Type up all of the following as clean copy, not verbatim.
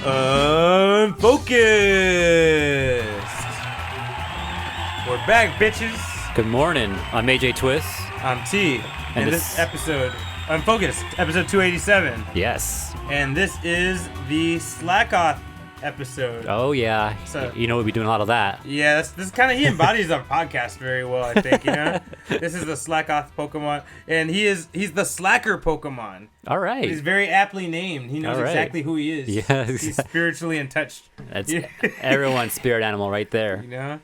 Unfocused. We're back, bitches. Good morning. I'm AJ Twist. I'm T. And this episode, Unfocused, episode 287. Yes. And this is the Slack-Off episode. Oh, yeah. So, you know we'll be doing a lot of that. Yeah, this kind of, he embodies our podcast very well, I think, you know? This is the Slack-Off Pokemon, and he's the Slacker Pokemon. All right. He's very aptly named. He knows exactly who he is. Yes. He's spiritually in touch. That's everyone's spirit animal right there. You know?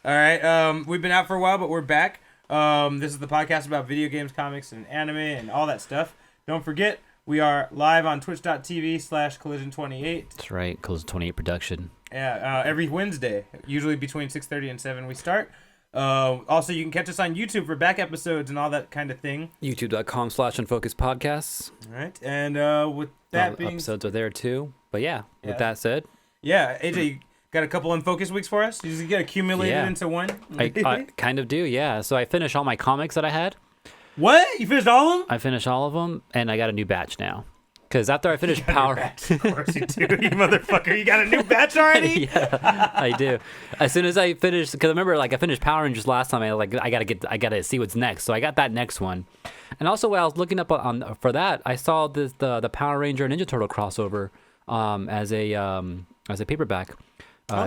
All right, we've been out for a while, but we're back. This is the podcast about video games, comics, and anime, and all that stuff. Don't forget, we are live on twitch.tv/collision28. That's right, Collision 28 production. Yeah, every Wednesday, usually between 6:30 and 7 we start. Also, you can catch us on YouTube for back episodes and all that kind of thing. YouTube.com/Unfocused Podcasts. All right, and with that being... episodes are there too. But yeah, with that said. Yeah, AJ, you got a couple Unfocused weeks for us? You just get accumulated into one? I kind of do, yeah. So I finished all my comics that I had. What? You finished all of them? I finished all of them, and I got a new batch now. Because after I finished Power... Of course you do, you motherfucker. You got a new batch already? Yeah, I do. As soon as I finished... Because I remember, I finished Power Rangers last time. I gotta see what's next. So I got that next one. And also, when I was looking up for that, I saw the Power Ranger and Ninja Turtle crossover as a paperback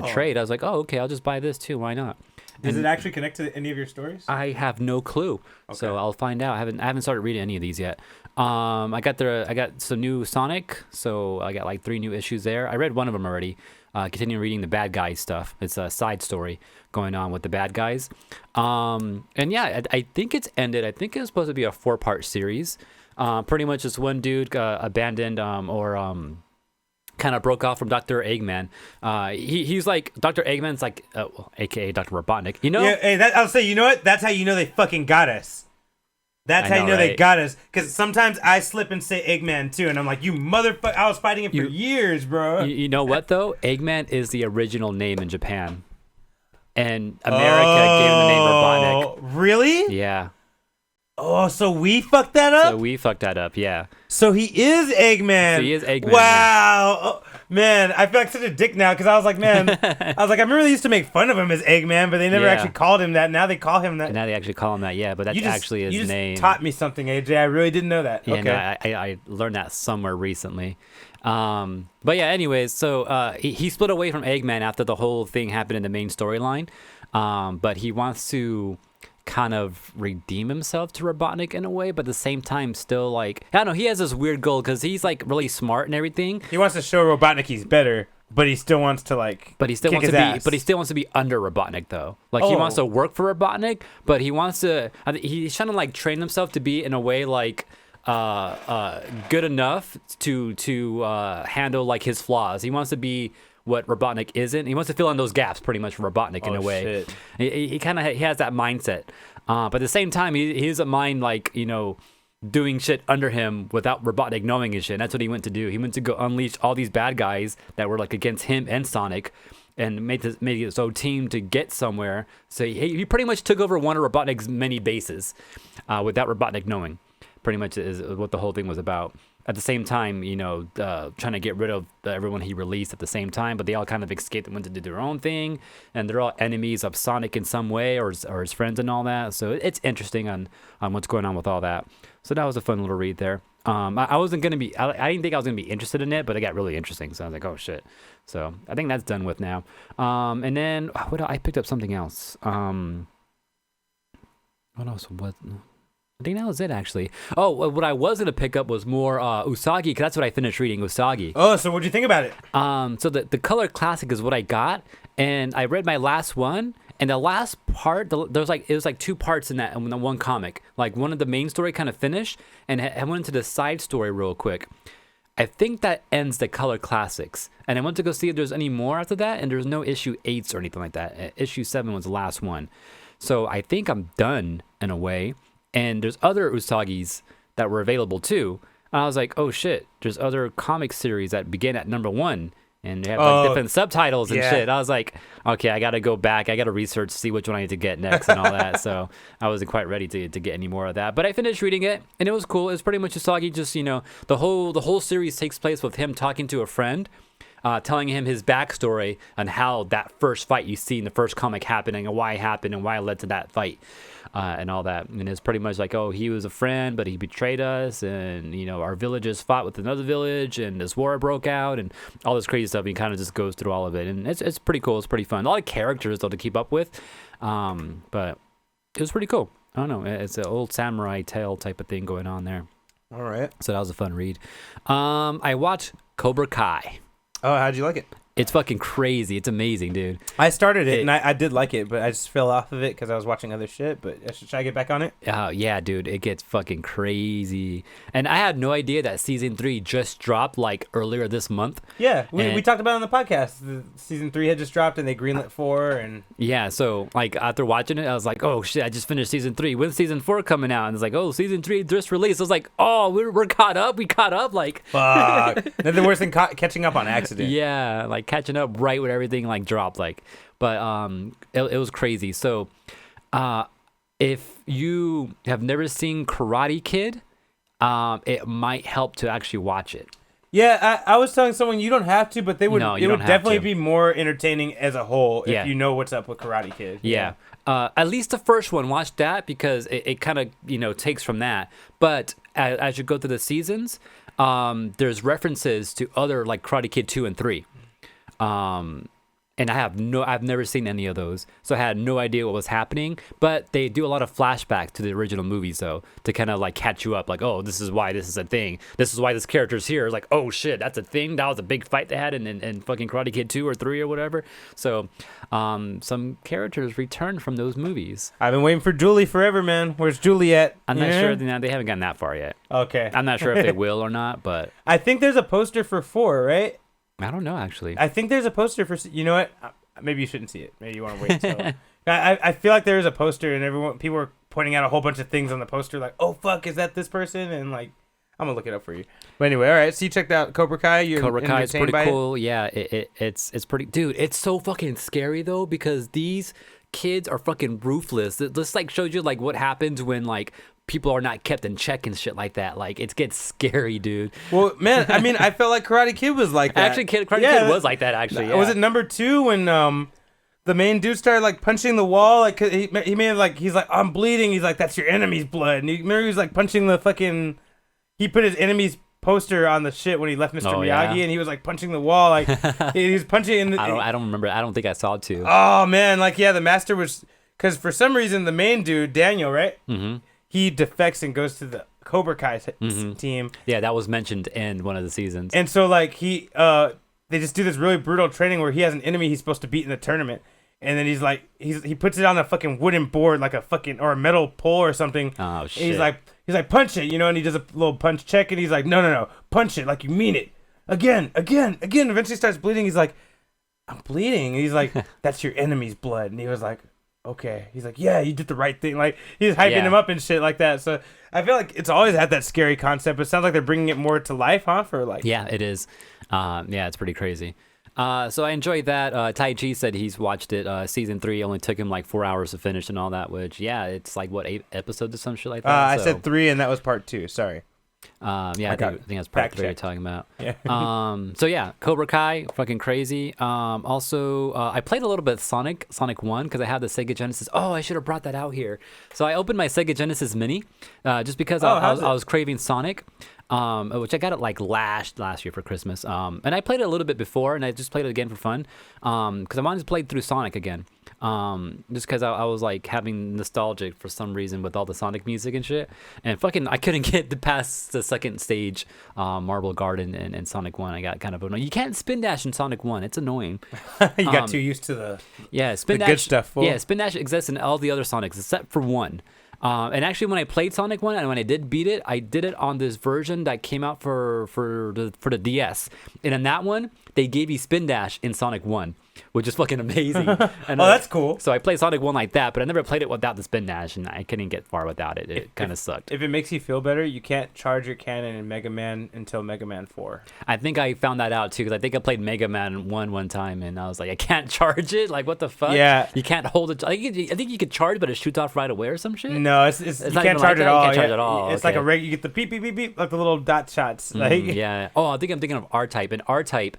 trade. I was like, oh, okay, I'll just buy this too. Why not? Does it actually connect to any of your stories? I have no clue, so I'll find out. I haven't started reading any of these yet. I got some new Sonic, so I got like 3 new issues there. I read one of them already. Continuing reading the bad guys stuff. It's a side story going on with the bad guys. And yeah, I think it's ended. I think it was supposed to be a 4-part series. Pretty much just one dude abandoned kind of broke off from Dr. Eggman. He's like, Dr. Eggman's like, aka Dr. Robotnik, you know? Yeah, hey, I'll say, you know what? That's how you know they fucking got us. That's how you know they got us. Because sometimes I slip and say Eggman too, and I'm like, you motherfucker, I was fighting him for years, bro. You know what, though? Eggman is the original name in Japan. And America gave him the name Robotnik. Really? Yeah. Oh, so we fucked that up? So we fucked that up, yeah. So he is Eggman. So he is Eggman. Wow. Oh, man, I feel like such a dick now because I was like, man, I remember they used to make fun of him as Eggman, but they never actually called him that. Now they call him that. And now they actually call him that, yeah, but that's actually his name. You just taught me something, AJ. I really didn't know that. Yeah, okay. No, I learned that somewhere recently. But yeah, anyways, so he split away from Eggman after the whole thing happened in the main storyline. But he wants to kind of redeem himself to Robotnik in a way, but at the same time still like, I don't know, he has this weird goal because he's like really smart and everything. He wants to show Robotnik he's better, but he still wants to like but he still wants to be under Robotnik though. Like he wants to work for Robotnik, but he wants to he's trying to like train himself to be in a way like good enough to handle like his flaws. He wants to be what Robotnik isn't. He wants to fill in those gaps pretty much for Robotnik in a way. Shit. He kind of has that mindset. But at the same time, he doesn't mind like, you know, doing shit under him without Robotnik knowing his shit. And that's what he went to do. He went to go unleash all these bad guys that were like against him and Sonic and made his own team to get somewhere. So he pretty much took over one of Robotnik's many bases without Robotnik knowing. Pretty much is what the whole thing was about. At the same time, you know, trying to get rid of everyone he released at the same time, but they all kind of escaped and went to do their own thing, and they're all enemies of Sonic in some way, or his friends and all that. So it's interesting on what's going on with all that. So that was a fun little read there. I wasn't gonna be, I didn't think I was gonna be interested in it, but it got really interesting. So I was like, oh shit. So I think that's done with now. And then I picked up something else. What else? I think that was it, actually. Oh, what I was going to pick up was more Usagi, because that's what I finished reading, Usagi. Oh, so what'd you think about it? So the color classic is what I got, and I read my last one, and the last part, it was like 2 parts in that, in the one comic. Like, one of the main story kind of finished, and I went into the side story real quick. I think that ends the color classics, and I went to go see if there's any more after that, and there's no issue 8s or anything like that. Issue 7 was the last one. So I think I'm done, in a way. And there's other Usagis that were available too. And I was like, oh shit, there's other comic series that begin at number 1. And they have like different subtitles and shit. I was like, okay, I got to go back. I got to research, see which one I need to get next and all that. So I wasn't quite ready to get any more of that. But I finished reading it, and it was cool. It was pretty much Usagi. Just, you know, the whole series takes place with him talking to a friend telling him his backstory on how that first fight you see in the first comic happening and why it happened and why it led to that fight. And all that, and it's pretty much like, oh, he was a friend, but he betrayed us, and our villages fought with another village, and this war broke out, and all this crazy stuff. He kind of just goes through all of it, and it's pretty cool. It's pretty fun. A lot of characters though to keep up with, but it was pretty cool. I don't know. It's an old samurai tale type of thing going on there. All right. So that was a fun read. I watched Cobra Kai. Oh, how'd you like it? It's fucking crazy. It's amazing, dude. I started it, and I did like it, but I just fell off of it because I was watching other shit. But should I get back on it? Yeah, dude. It gets fucking crazy. And I had no idea that season 3 just dropped like earlier this month. Yeah, we talked about it on the podcast. Season 3 had just dropped, and they greenlit 4. And yeah, so like after watching it, I was like, oh shit, I just finished season 3. When's season 4 coming out? And it's like, oh, season 3 just released. I was like, oh, we're caught up. We caught up. Like, fuck. Nothing worse than catching up on accident. Yeah, like catching up right when everything like dropped, like, but it was crazy. So if you have never seen Karate Kid, it might help to actually watch it. Yeah, I was telling someone you don't have to, but it would definitely to. be more entertaining as a whole if you know what's up with Karate Kid. Yeah. At least the first one, watch that because it kind of takes from that. But as you go through the seasons, there's references to other like Karate Kid 2 and 3. And I've never seen any of those, so I had no idea what was happening. But they do a lot of flashbacks to the original movies, though, to kind of like catch you up. Like, oh, this is why this is a thing. This is why this character's here. It's like, oh shit, that's a thing. That was a big fight they had in fucking Karate Kid 2 or 3 or whatever. So, some characters return from those movies. I've been waiting for Julie forever, man. Where's Julie at? I'm not sure. They haven't gotten that far yet. Okay. I'm not sure if they will or not, but I think there's a poster for 4, right? I don't know, actually. I think there's a poster for... You know what? Maybe you shouldn't see it. Maybe you want to wait until... I feel like there is a poster, and people are pointing out a whole bunch of things on the poster, like, oh, fuck, is that this person? And, like, I'm going to look it up for you. But anyway, all right. So you checked out Cobra Kai. Cobra Kai is pretty cool. Yeah, it's pretty... Dude, it's so fucking scary, though, because these kids are fucking ruthless. It just, like, shows you, like, what happens when, like... people are not kept in check and shit like that. Like, it gets scary, dude. Well, man, I mean, I felt like Karate Kid was like that. Actually, Karate Kid was like that, actually. Yeah. Was it number 2 when the main dude started, like, punching the wall? Like, he made it, like, he's like, I'm bleeding. He's like, that's your enemy's blood. And remember he was, like, punching the fucking... He put his enemy's poster on the shit when he left Mr. Miyagi, and he was, like, punching the wall. Like, he was punching... In the, I don't remember. I don't think I saw it, too. Oh, man. Like, yeah, the master was... Because for some reason, the main dude, Daniel, right? Mm-hmm. He defects and goes to the Cobra Kai team. Yeah, that was mentioned in one of the seasons. And so, like, they just do this really brutal training where he has an enemy he's supposed to beat in the tournament. And then he's like, he puts it on a fucking wooden board, like a fucking, or a metal pole or something. Oh, shit. And he's like, punch it, and he does a little punch check, and he's like, no, punch it like you mean it. Again. Eventually starts bleeding. He's like, I'm bleeding. And he's like, that's your enemy's blood. And he was like, okay. He's like, yeah, you did the right thing. Like, he's hyping him up and shit like that. So I feel like it's always had that scary concept, but it sounds like they're bringing it more to life, huh? For like, yeah, it is. Yeah, it's pretty crazy. So I enjoyed that. Tai Chi said he's watched it. Season 3 only took him like 4 hours to finish and all that, which, yeah, it's like, what, 8 episodes or some shit like that? I said 3, and that was part 2. Sorry. Yeah, I think that's part 3 you're talking about. Yeah. So yeah, Cobra Kai, fucking crazy. Also, I played a little bit of Sonic 1 because I have the Sega Genesis. Oh, I should have brought that out here. So I opened my Sega Genesis Mini, just because I was craving Sonic. Which I got it like last year for Christmas. And I played it a little bit before, and I just played it again for fun. Because I wanted to play through Sonic again. Just because I was like having nostalgic for some reason with all the Sonic music and shit. And fucking, I couldn't get past the second stage, Marble Garden and Sonic 1. I got kind of annoyed. You can't spin dash in Sonic 1. It's annoying. You got too used to the good stuff. Fool. Yeah, spin dash exists in all the other Sonics except for 1. And actually, when I played Sonic 1 and when I did beat it, I did it on this version that came out for the DS. And in that one, they gave you spin dash in Sonic 1, which is fucking amazing. And, that's cool. So I played Sonic 1 like that, but I never played it without the spin dash, and I couldn't get far without it. It kind of sucked. If it makes you feel better, you can't charge your cannon in Mega Man until Mega Man 4. I think I found that out too, because I think I played Mega Man 1 one time, and I was like, I can't charge it. Like, what the fuck? Yeah. You can't hold it. I think you could charge, but it shoots off right away or some shit. No, it's you not can't even charge like it that? all. You can't charge it all. It's Okay. like you get the beep beep beep beep, like the little dot shots. Like Yeah. Oh, I think I'm thinking of R-Type. And R-Type,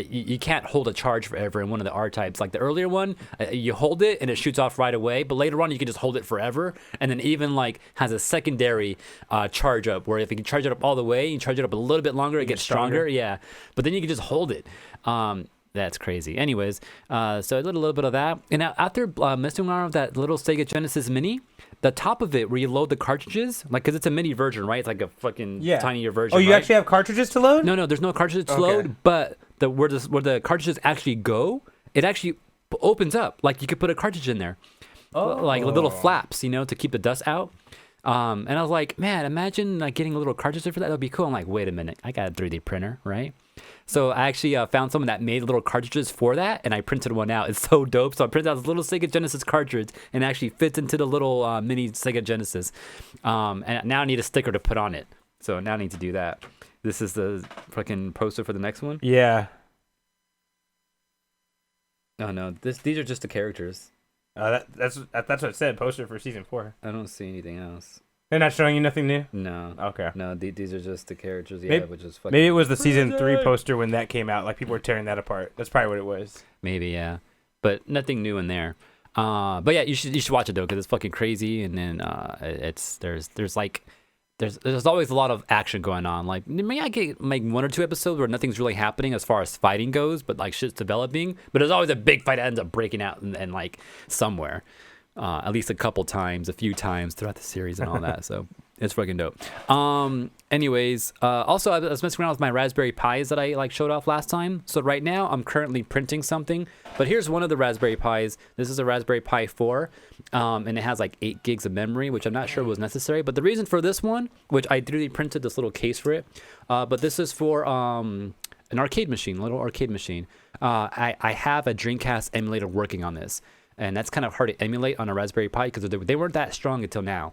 you can't hold a charge forever in one of the R-Types. Like the earlier one, you hold it and it shoots off right away. But later on, you can just hold it forever. And then even like has a secondary charge up where if you can charge it up all the way, you charge it up a little bit longer, it gets stronger. Yeah. But then you can just hold it. That's crazy. Anyways, so I did a little bit of that. And after messing around with that little Sega Genesis Mini, the top of it where you load the cartridges, like, because it's a mini version, right? It's like a fucking tinier version. Oh, you right? actually have cartridges to load? No, there's no cartridges to load, but where the cartridges actually go, it actually opens up. Like, you could put a cartridge in there. Like little flaps, to keep the dust out. And I was like, man, imagine like getting a little cartridge for that. That'd be cool. I'm like, wait a minute, I got a 3D printer, right? So I actually found someone that made little cartridges for that, and I printed one out. It's so dope. So I printed out this little Sega Genesis cartridge, and it actually fits into the little mini Sega Genesis. And now I need a sticker to put on it. So now I need to do that. This is the fucking poster for the next one. Yeah. Oh no, these are just the characters. That's what it said. Poster for season 4. I don't see anything else. They're not showing you nothing new? No. Okay. No, these are just the characters. Yeah, Maybe, which is fucking. Maybe it was the season 3 poster when that came out. Like people were tearing that apart. That's probably what it was. Maybe, yeah, but nothing new in there. But yeah, you should watch it though, because it's fucking crazy. And then there's always a lot of action going on. Like maybe I get like 1 or 2 episodes where nothing's really happening as far as fighting goes, but like shit's developing. But there's always a big fight that ends up breaking out and like somewhere. At least a few times throughout the series and all that. So it's fucking dope. Anyways, also I was messing around with my Raspberry Pis that I like showed off last time. So right now I'm currently printing something, but here's one of the Raspberry Pis. This is a Raspberry Pi 4, and it has like 8 gigs of memory, which I'm not sure was necessary. But the reason for this one, which I 3D printed this little case for it, but this is for an arcade machine, little arcade machine. I have a Dreamcast emulator working on this. And that's kind of hard to emulate on a Raspberry Pi because they weren't that strong until now.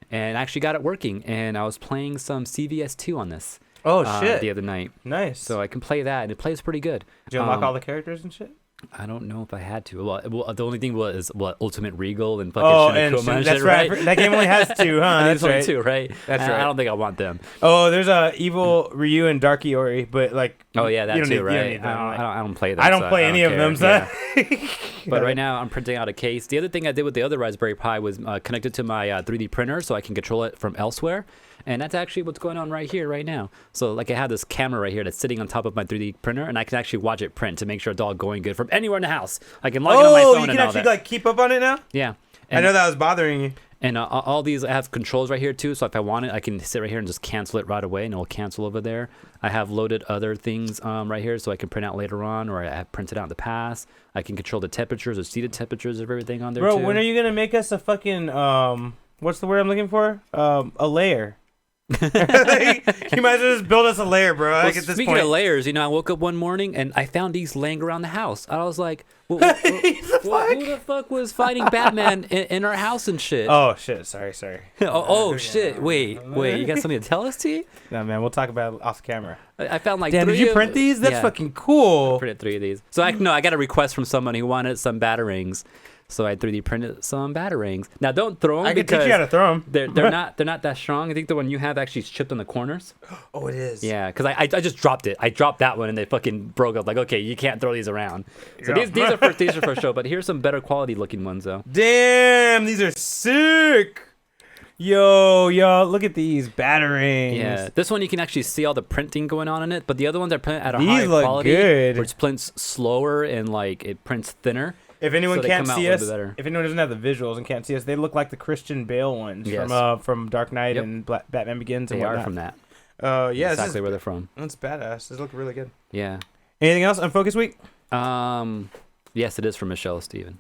And I actually got it working. And I was playing some CVS2 on this. Oh, shit. The other night. Nice. So I can play that, and it plays pretty good. Did you unlock all the characters and shit? I don't know if I had to. Well, the only thing was Ultimate Regal and fucking Shinoku and that's shit, right. That game only has 2, huh? That's right. 2, right? That's right. I don't think I want them. Oh, there's Evil Ryu and Dark Iori, but like. Oh yeah, that too, right? I don't play them. I don't play any of them, so. Yeah. But right now I'm printing out a case. The other thing I did with the other Raspberry Pi was connect it to my 3D printer so I can control it from elsewhere. And that's actually what's going on right here, right now. So like I have this camera right here that's sitting on top of my 3D printer, and I can actually watch it print to make sure it's all going good from anywhere in the house. I can log in on my phone and all that. Oh, you can actually like keep up on it now? Yeah. And, I know that was bothering you. And all these, I have controls right here too. So if I want it, I can sit right here and just cancel it right away, and it will cancel over there. I have loaded other things right here, so I can print out later on, or I have printed out in the past. I can control the temperatures or seated temperatures of everything on there too. Bro, when are you gonna make us a fucking what's the word I'm looking for? A layer. You might as well just build us a layer, bro. Well, speaking of layers, I woke up one morning and I found these laying around the house. I was like, who the fuck was fighting Batman in our house and shit? Oh shit, sorry. Shit, wait, you got something to tell us, T? No, man, we'll talk about it off camera. I found like damn, 3 did you print these? That's fucking cool. I printed 3 of these. So I got a request from someone who wanted some batarangs. So I 3D printed some batarangs. Now don't throw them. I can teach you how to throw them. They're not that strong. I think the one you have actually is chipped on the corners. Oh, it is. Yeah, because I just dropped it. I dropped that one and they fucking broke up. Like, okay, you can't throw these around. So these are for show. But here's some better quality looking ones though. Damn, these are sick. Yo, look at these batarangs. Yeah, this one you can actually see all the printing going on in it. But the other ones are printed at a these higher look quality, good. where it prints slower and like it prints thinner. If anyone can't see us, if anyone doesn't have the visuals and can't see us, they look like the Christian Bale ones from Dark Knight and Batman Begins. And whatnot. Are from that. Yeah, exactly where they're from. That's badass. These look really good. Yeah. Anything else on Focus Week? Yes, it is from Michelle Steven.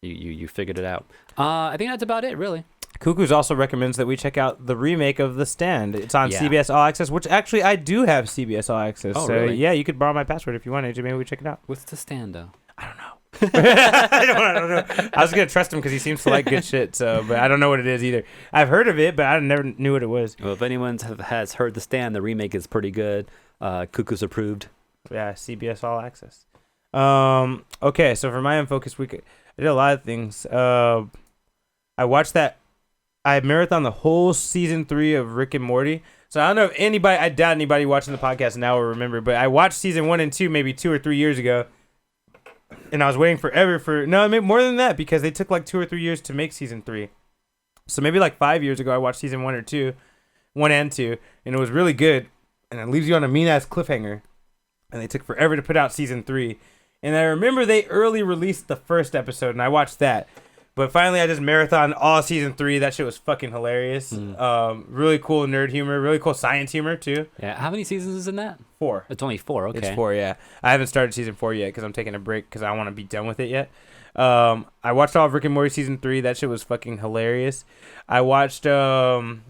You figured it out. I think that's about it, really. Cuckoo's also recommends that we check out the remake of The Stand. It's on CBS All Access, which actually I do have CBS All Access. Oh, so really? yeah, you could borrow my password if you wanted to. Maybe we check it out. What's The Stand, though? I don't know. I don't know. I was gonna trust him because he seems to like good shit. So, but I don't know what it is either. I've heard of it, but I never knew what it was. Well, if anyone has heard The Stand, the remake is pretty good. Cuckoo's approved. Yeah, CBS All Access. Okay, so for my Unfocused week, I did a lot of things. I watched that. I marathoned the whole season 3 of Rick and Morty. So I don't know if anybody, I doubt anybody watching the podcast now will remember, but I watched season 1 and 2 maybe 2 or 3 years ago. And I was waiting forever no, maybe more than that because they took like 2 or 3 years to make season 3. So maybe like 5 years ago, I watched season 1 and 2, and it was really good. And it leaves you on a mean ass cliffhanger. And they took forever to put out season 3. And I remember they early released the first episode, and I watched that. But finally, I just marathoned all season 3. That shit was fucking hilarious. Really cool nerd humor, really cool science humor too. Yeah, how many seasons is in that? 4. It's only 4. Okay, it's 4. Yeah, I haven't started season 4 yet because I'm taking a break because I don't want to be done with it yet. I watched all of Rick and Morty season 3. That shit was fucking hilarious. I watched all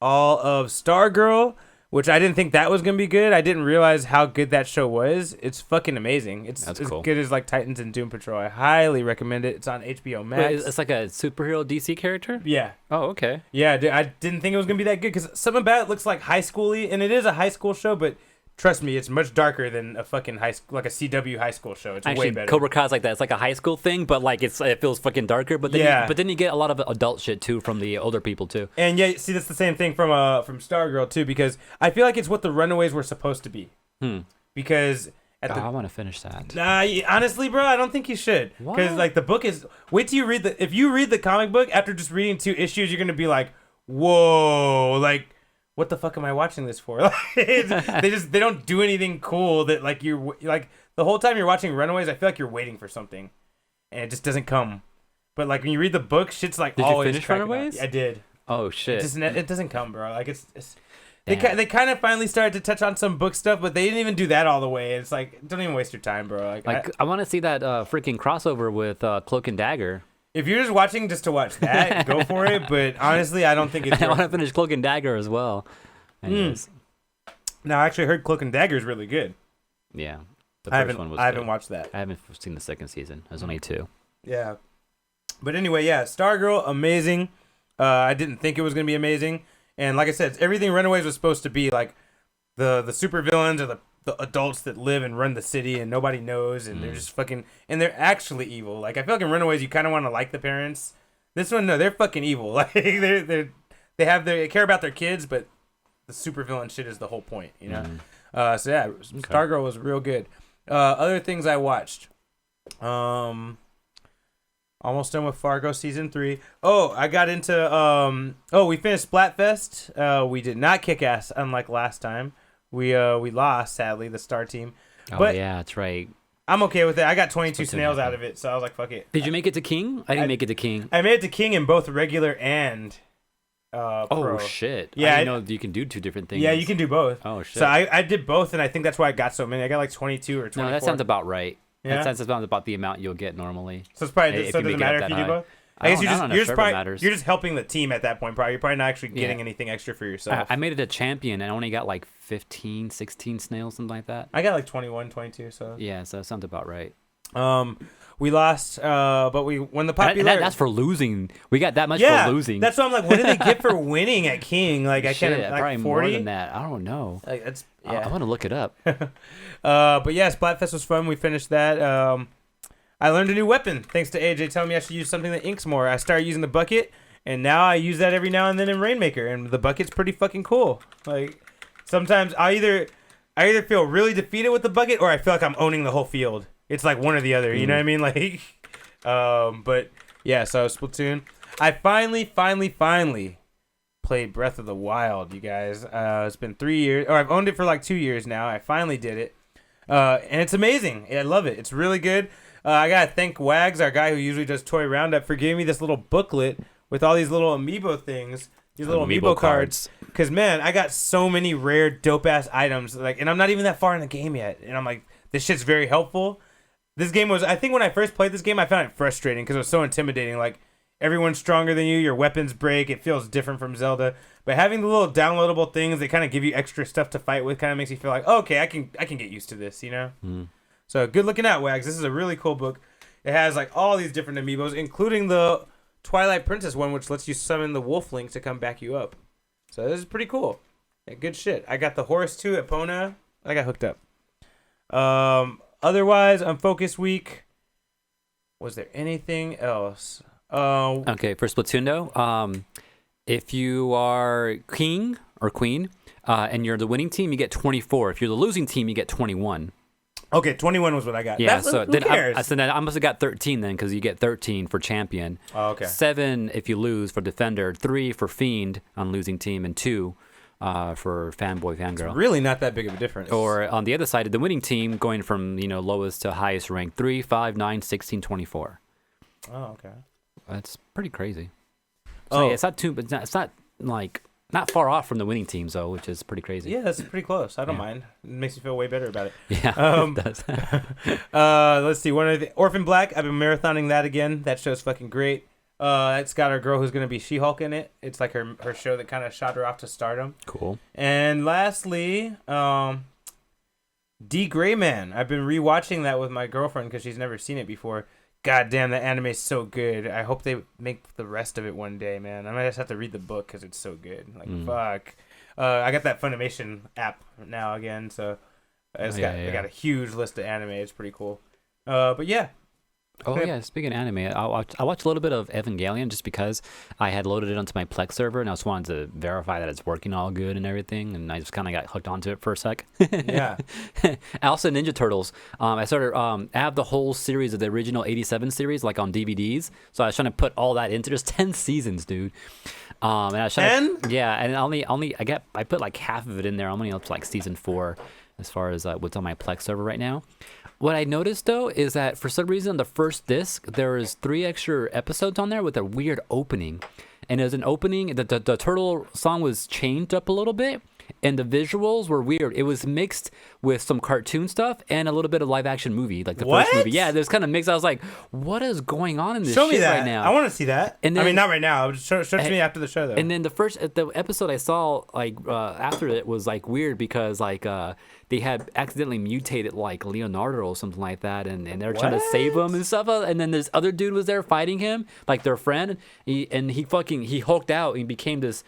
of Stargirl, which I didn't think that was gonna be good. I didn't realize how good that show was. It's fucking amazing. It's That's as cool. good as like Titans and Doom Patrol. I highly recommend it. It's on HBO Max. Wait, it's like a superhero DC character? Yeah. Oh, okay. Yeah, I didn't think it was gonna be that good because something about it looks like high schooly, and it is a high school show. But trust me, it's much darker than a fucking like a CW high school show. It's Actually, way better. Cobra Kai's like that. It's like a high school thing, but like it feels fucking darker. But then Yeah. then you get a lot of adult shit too from the older people too. And yeah, see, that's the same thing from Stargirl too, because I feel like it's what the Runaways were supposed to be. Because at I want to finish that. Honestly, bro, I don't think you should. Because like the book is. Wait till you read if you read the comic book after just reading 2 issues, you're gonna be like, whoa, like. What the fuck am I watching this for? They don't do anything cool that like you're like the whole time you're watching Runaways. I feel like you're waiting for something, and it just doesn't come. But like when you read the book, shit's like Did always. You finish Runaways? I did. Oh shit! It doesn't come, bro. Like it's they kind of finally started to touch on some book stuff, but they didn't even do that all the way. It's like don't even waste your time, bro. Like I want to see that freaking crossover with Cloak and Dagger. If you're just watching just to watch that, go for it. But honestly, I don't think it's. I want to finish Cloak and Dagger as well. Now, I actually heard Cloak and Dagger is really good. Yeah, the I first one was. I haven't watched that. I haven't seen the second season. There's only 2. Yeah, but anyway, yeah, Stargirl, amazing. I didn't think it was gonna be amazing, and like I said, everything Runaways was supposed to be like the supervillains or the adults that live and run the city and nobody knows, and they're just fucking, and they're actually evil. Like I feel like in Runaways, you kind of want to like the parents. This one, no, they're fucking evil. Like they care about their kids, but the supervillain shit is the whole point, you know. So yeah, Stargirl was real good. Other things I watched. Almost done with Fargo season 3. Oh, I got into we finished Splatfest. We did not kick ass unlike last time. We lost, sadly, the star team. But yeah, that's right. I'm okay with it. I got 22 snails out of it, so I was like, fuck it. Did you make it to King? I didn't make it to King. I made it to King in both regular and Pro. Oh shit! Yeah, I didn't know you can do 2 different things. Yeah, you can do both. Oh shit! So I did both, and I think that's why I got so many. I got like 22 or 24. No, that sounds about right. Yeah? That sounds about the amount you'll get normally. So it's probably If so you it doesn't make it up matter if that you do high. both. I guess you're just helping the team at that point. Probably you're probably not actually getting anything extra for yourself. I made it a champion and I only got like 15, 16 snails, something like that. I got like 21, 22. So yeah, so that sounds about right. We lost, but we won the popular. That's for losing. We got that much for losing. That's what I'm like. What did they get for winning at King? Like I Shit, can't like probably 40 more than that. I don't know. Like that's I want to look it up. But yeah, Splatfest was fun. We finished that. I learned a new weapon thanks to AJ telling me I should use something that inks more. I started using the bucket, and now I use that every now and then in Rainmaker, and the bucket's pretty fucking cool. Like sometimes I either feel really defeated with the bucket, or I feel like I'm owning the whole field. It's like one or the other. You know what I mean? Like, but yeah. So Splatoon. I finally played Breath of the Wild, you guys. It's been 3 years, or I've owned it for like 2 years now. I finally did it, and it's amazing. I love it. It's really good. I gotta thank Wags, our guy who usually does Toy Roundup, for giving me this little booklet with all these little amiibo things, these little amiibo cards. Cause man, I got so many rare dope ass items, like, and I'm not even that far in the game yet, and I'm like, this shit's very helpful. This game was, I think when I first played this game, I found it frustrating because it was so intimidating. Like, everyone's stronger than you, your weapons break, it feels different from Zelda. But having the little downloadable things that kind of give you extra stuff to fight with kind of makes you feel like, oh, okay, I can get used to this, you know? So good looking out, Wags. This is a really cool book. It has like all these different amiibos, including the Twilight Princess one, which lets you summon the Wolf Link to come back you up. So this is pretty cool. Yeah, good shit. I got the horse too at Pona. I got hooked up. Otherwise, Unfocused week. Was there anything else? Okay, for Splatoon though, if you are king or queen, and you're the winning team, you get 24. If you're the losing team, you get 21. Okay, 21 was what I got. Yeah, so then cares? I must have got 13 then, because you get 13 for champion. Oh, okay. 7 if you lose for defender. 3 for fiend on losing team, and 2 for fanboy fangirl. It's really not that big of a difference. Or on the other side, the winning team going from lowest to highest rank: 3, 5, 9, 16, 24. Oh, okay. That's pretty crazy. So yeah, it's not too, but it's not like. Not far off from the winning teams, though, which is pretty crazy. Yeah, that's pretty close. I don't mind. It makes me feel way better about it. Yeah, it does. Let's see. Orphan Black. I've been marathoning that again. That show's fucking great. It's got our girl who's going to be She-Hulk in it. It's like her show that kind of shot her off to stardom. Cool. And lastly, D. Gray Man. I've been rewatching that with my girlfriend because she's never seen it before. God damn, that anime is so good. I hope they make the rest of it one day, man. I might just have to read the book because it's so good. Like, fuck. I got that Funimation app now again, so I got a huge list of anime. It's pretty cool. But yeah. Oh, yeah, speaking of anime, I watched a little bit of Evangelion just because I had loaded it onto my Plex server, and I just wanted to verify that it's working all good and everything, and I just kind of got hooked onto it for a sec. Yeah. Also, Ninja Turtles. I have the whole series of the original 87 series, like on DVDs, so I was trying to put all that into. There's 10 seasons, dude. And I was trying 10? Yeah, and I put like half of it in there. I'm only up to like season 4 as far as what's on my Plex server right now. What I noticed, though, is that for some reason, the first disc, there is 3 extra episodes on there with a weird opening. And as an opening, the turtle song was changed up a little bit, and the visuals were weird. It was mixed with some cartoon stuff and a little bit of live-action movie, like the first movie. Yeah, there's kind of mixed. I was like, what is going on in this shit right now? I want to see that. And then, I mean, not right now. Show it to me after the show, though. And then the episode I saw, like, after it was, like, weird because, like, they had accidentally mutated like Leonardo or something like that, and they're trying to save him and stuff. And then this other dude was there fighting him, like their friend. He hulked out and became this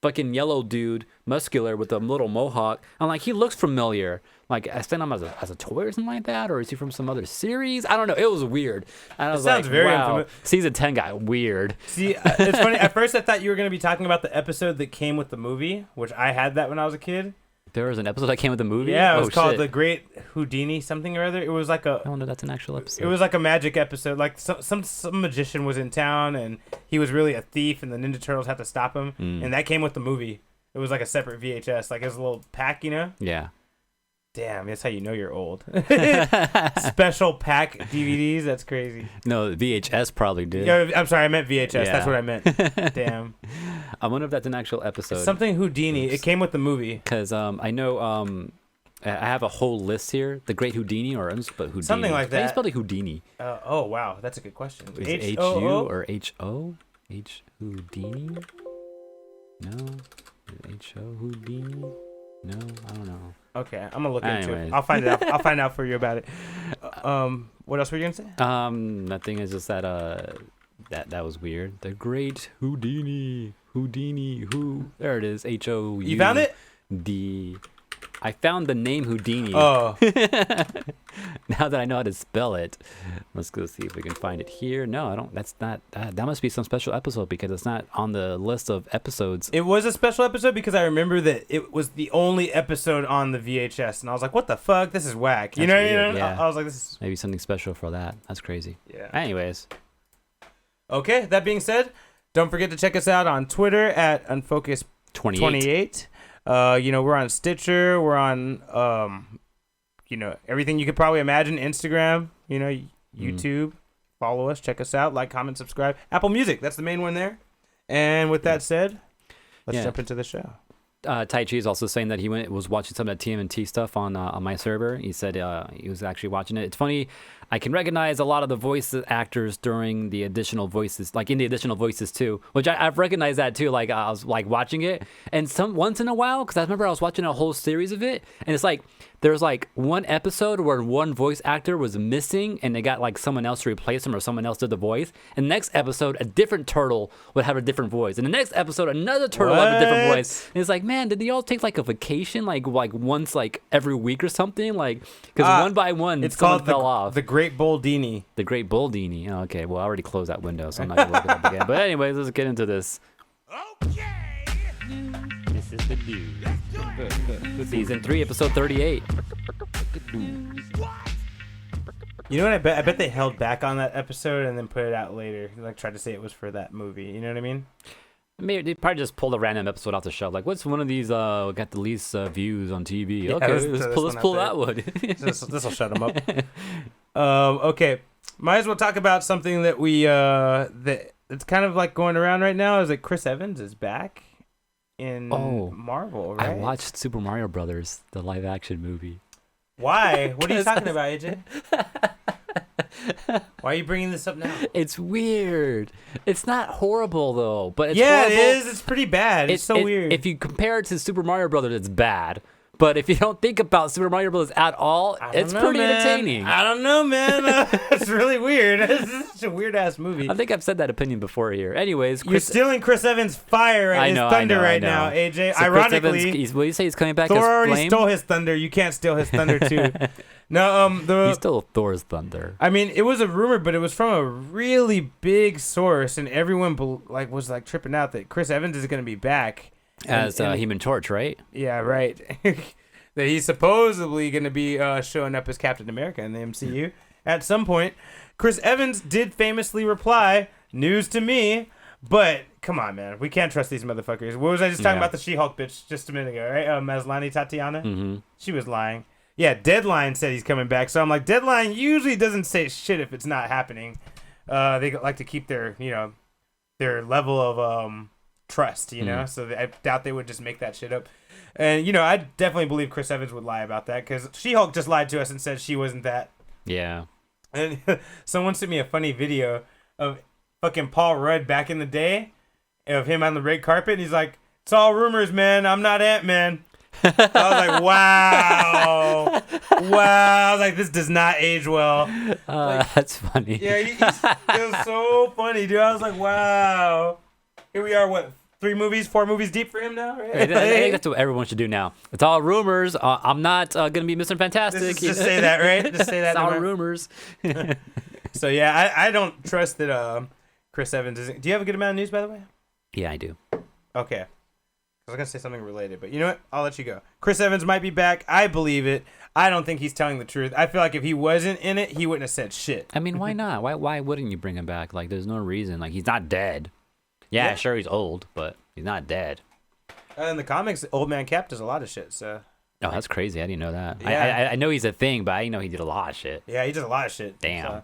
fucking yellow dude, muscular with a little mohawk. I'm like, he looks familiar. Like I sent him as a toy or something like that, or is he from some other series? I don't know. It was weird. And I was like, wow, season 10 got weird. See, it's funny. At first, I thought you were going to be talking about the episode that came with the movie, which I had that when I was a kid. There was an episode that came with the movie? Yeah, it was called The Great Houdini something or other. It was like a... I don't know, that's an actual episode. It was like a magic episode. Like some magician was in town and he was really a thief and the Ninja Turtles had to stop him. And that came with the movie. It was like a separate VHS. Like it was a little pack, Yeah. Damn, that's how you know you're old. Special pack DVDs? That's crazy. No, VHS probably did. Yeah, I'm sorry, I meant VHS. Yeah. That's what I meant. Damn. I wonder if that's an actual episode. It's something Houdini. Oops. It came with the movie. Because I know I have a whole list here. The Great Houdini or Houdini. Something like that. How do you spell the Houdini? Oh, wow. That's a good question. Is it H-U or H-O? Houdini? No. H-O Houdini? No, I don't know. Okay, I'm gonna look into it. I'll find it out. I'll find out for you about it. What else were you gonna say? Nothing. It's just that that was weird. The Great Houdini. There it is. H-O-U. You found it? D. I found the name Houdini. Oh. Now that I know how to spell it, let's go see if we can find it here. No, I don't. That's not. That must be some special episode because it's not on the list of episodes. It was a special episode because I remember that it was the only episode on the VHS, and I was like, "What the fuck? This is whack." You know? Yeah. I was like, "This is maybe something special for that." That's crazy. Yeah. Anyways. Okay. That being said, don't forget to check us out on Twitter at Unfocused 28. We're on Stitcher. We're on, everything you could probably imagine. Instagram, YouTube. Follow us. Check us out. Like, comment, subscribe. Apple Music. That's the main one there. And with that said, let's jump into the show. Tai Chi is also saying that he was watching some of that TMNT stuff on my server. He said he was actually watching it. It's funny. I can recognize a lot of the voice actors during the additional voices, like in the additional voices too, which I've recognized that too. Like I was like watching it, and once in a while, because I remember I was watching a whole series of it, and it's like there's like one episode where one voice actor was missing and they got like someone else to replace him or someone else did the voice. And the next episode, a different turtle would have a different voice. And the next episode, another turtle would have a different voice. And it's like, man, did they all take like a vacation like once like every week or something? Like, because one by one, it's someone called fell off. The Great Boldini. The Great Boldini. Oh, okay, well, I already closed that window, so I'm not going to look it up again. But anyways, let's get into this. Okay. This is the news. Season 3, episode 38. You know what? I bet they held back on that episode and then put it out later. Like tried to say it was for that movie. You know what I mean? Maybe they probably just pulled a random episode off the shelf. Like, what's one of these got the least views on TV? Yeah, okay, let's pull that one. This will shut them up. Okay, might as well talk about something that we that it's kind of like going around right now. Is that Chris Evans is back in Marvel, right? I watched Super Mario Brothers, the live action movie. Why? What are you talking about, AJ? Why are you bringing this up now? It's weird. It's not horrible though, but it's horrible. It is. It's pretty bad. It's so weird. If you compare it to Super Mario Brothers, it's bad. But if you don't think about Super Mario Bros. At all, it's pretty entertaining. I don't know, man. It's really weird. It's such a weird-ass movie. I think I've said that opinion before here. Anyways, you're stealing Chris Evans' fire and his thunder right now, AJ. So ironically, what do you say he's coming back Thor as already Flame? stole his thunder. You can't steal his thunder, too. No, he stole Thor's thunder. I mean, it was a rumor, but it was from a really big source, and everyone was tripping out that Chris Evans is going to be back. As Human Torch, right? Yeah, right. That he's supposedly going to be showing up as Captain America in the MCU at some point. Chris Evans did famously reply, "News to me," but come on, man. We can't trust these motherfuckers. What was I just talking about? The She-Hulk bitch just a minute ago, right? Maslany Tatiana? Mm-hmm. She was lying. Yeah, Deadline said he's coming back. So I'm like, Deadline usually doesn't say shit if it's not happening. They like to keep their level of trust, so I doubt they would just make that shit up. And, I definitely believe Chris Evans would lie about that because She-Hulk just lied to us and said she wasn't that. Yeah. And someone sent me a funny video of fucking Paul Rudd back in the day of him on the red carpet. And he's like, "It's all rumors, man. I'm not Ant-Man." I was like, wow. I was like, this does not age well. That's funny. Yeah, it was so funny, dude. I was like, wow. Here we are, 4 movies deep for him now, right? I think that's what everyone should do now. It's all rumors. I'm not going to be Mr. Fantastic. Just say that, right? Just say that. It's all rumors. So, yeah, I don't trust that Chris Evans isn't. Do you have a good amount of news, by the way? Yeah, I do. Okay. I was going to say something related, but you know what? I'll let you go. Chris Evans might be back. I believe it. I don't think he's telling the truth. I feel like if he wasn't in it, he wouldn't have said shit. I mean, why not? Why wouldn't you bring him back? Like, there's no reason. Like, he's not dead. Yeah, sure, he's old, but he's not dead. In the comics, Old Man Cap does a lot of shit, so. Oh, that's crazy. I didn't know that. Yeah. I know he's a thing, but I didn't know he did a lot of shit. Yeah, he does a lot of shit. Damn. So.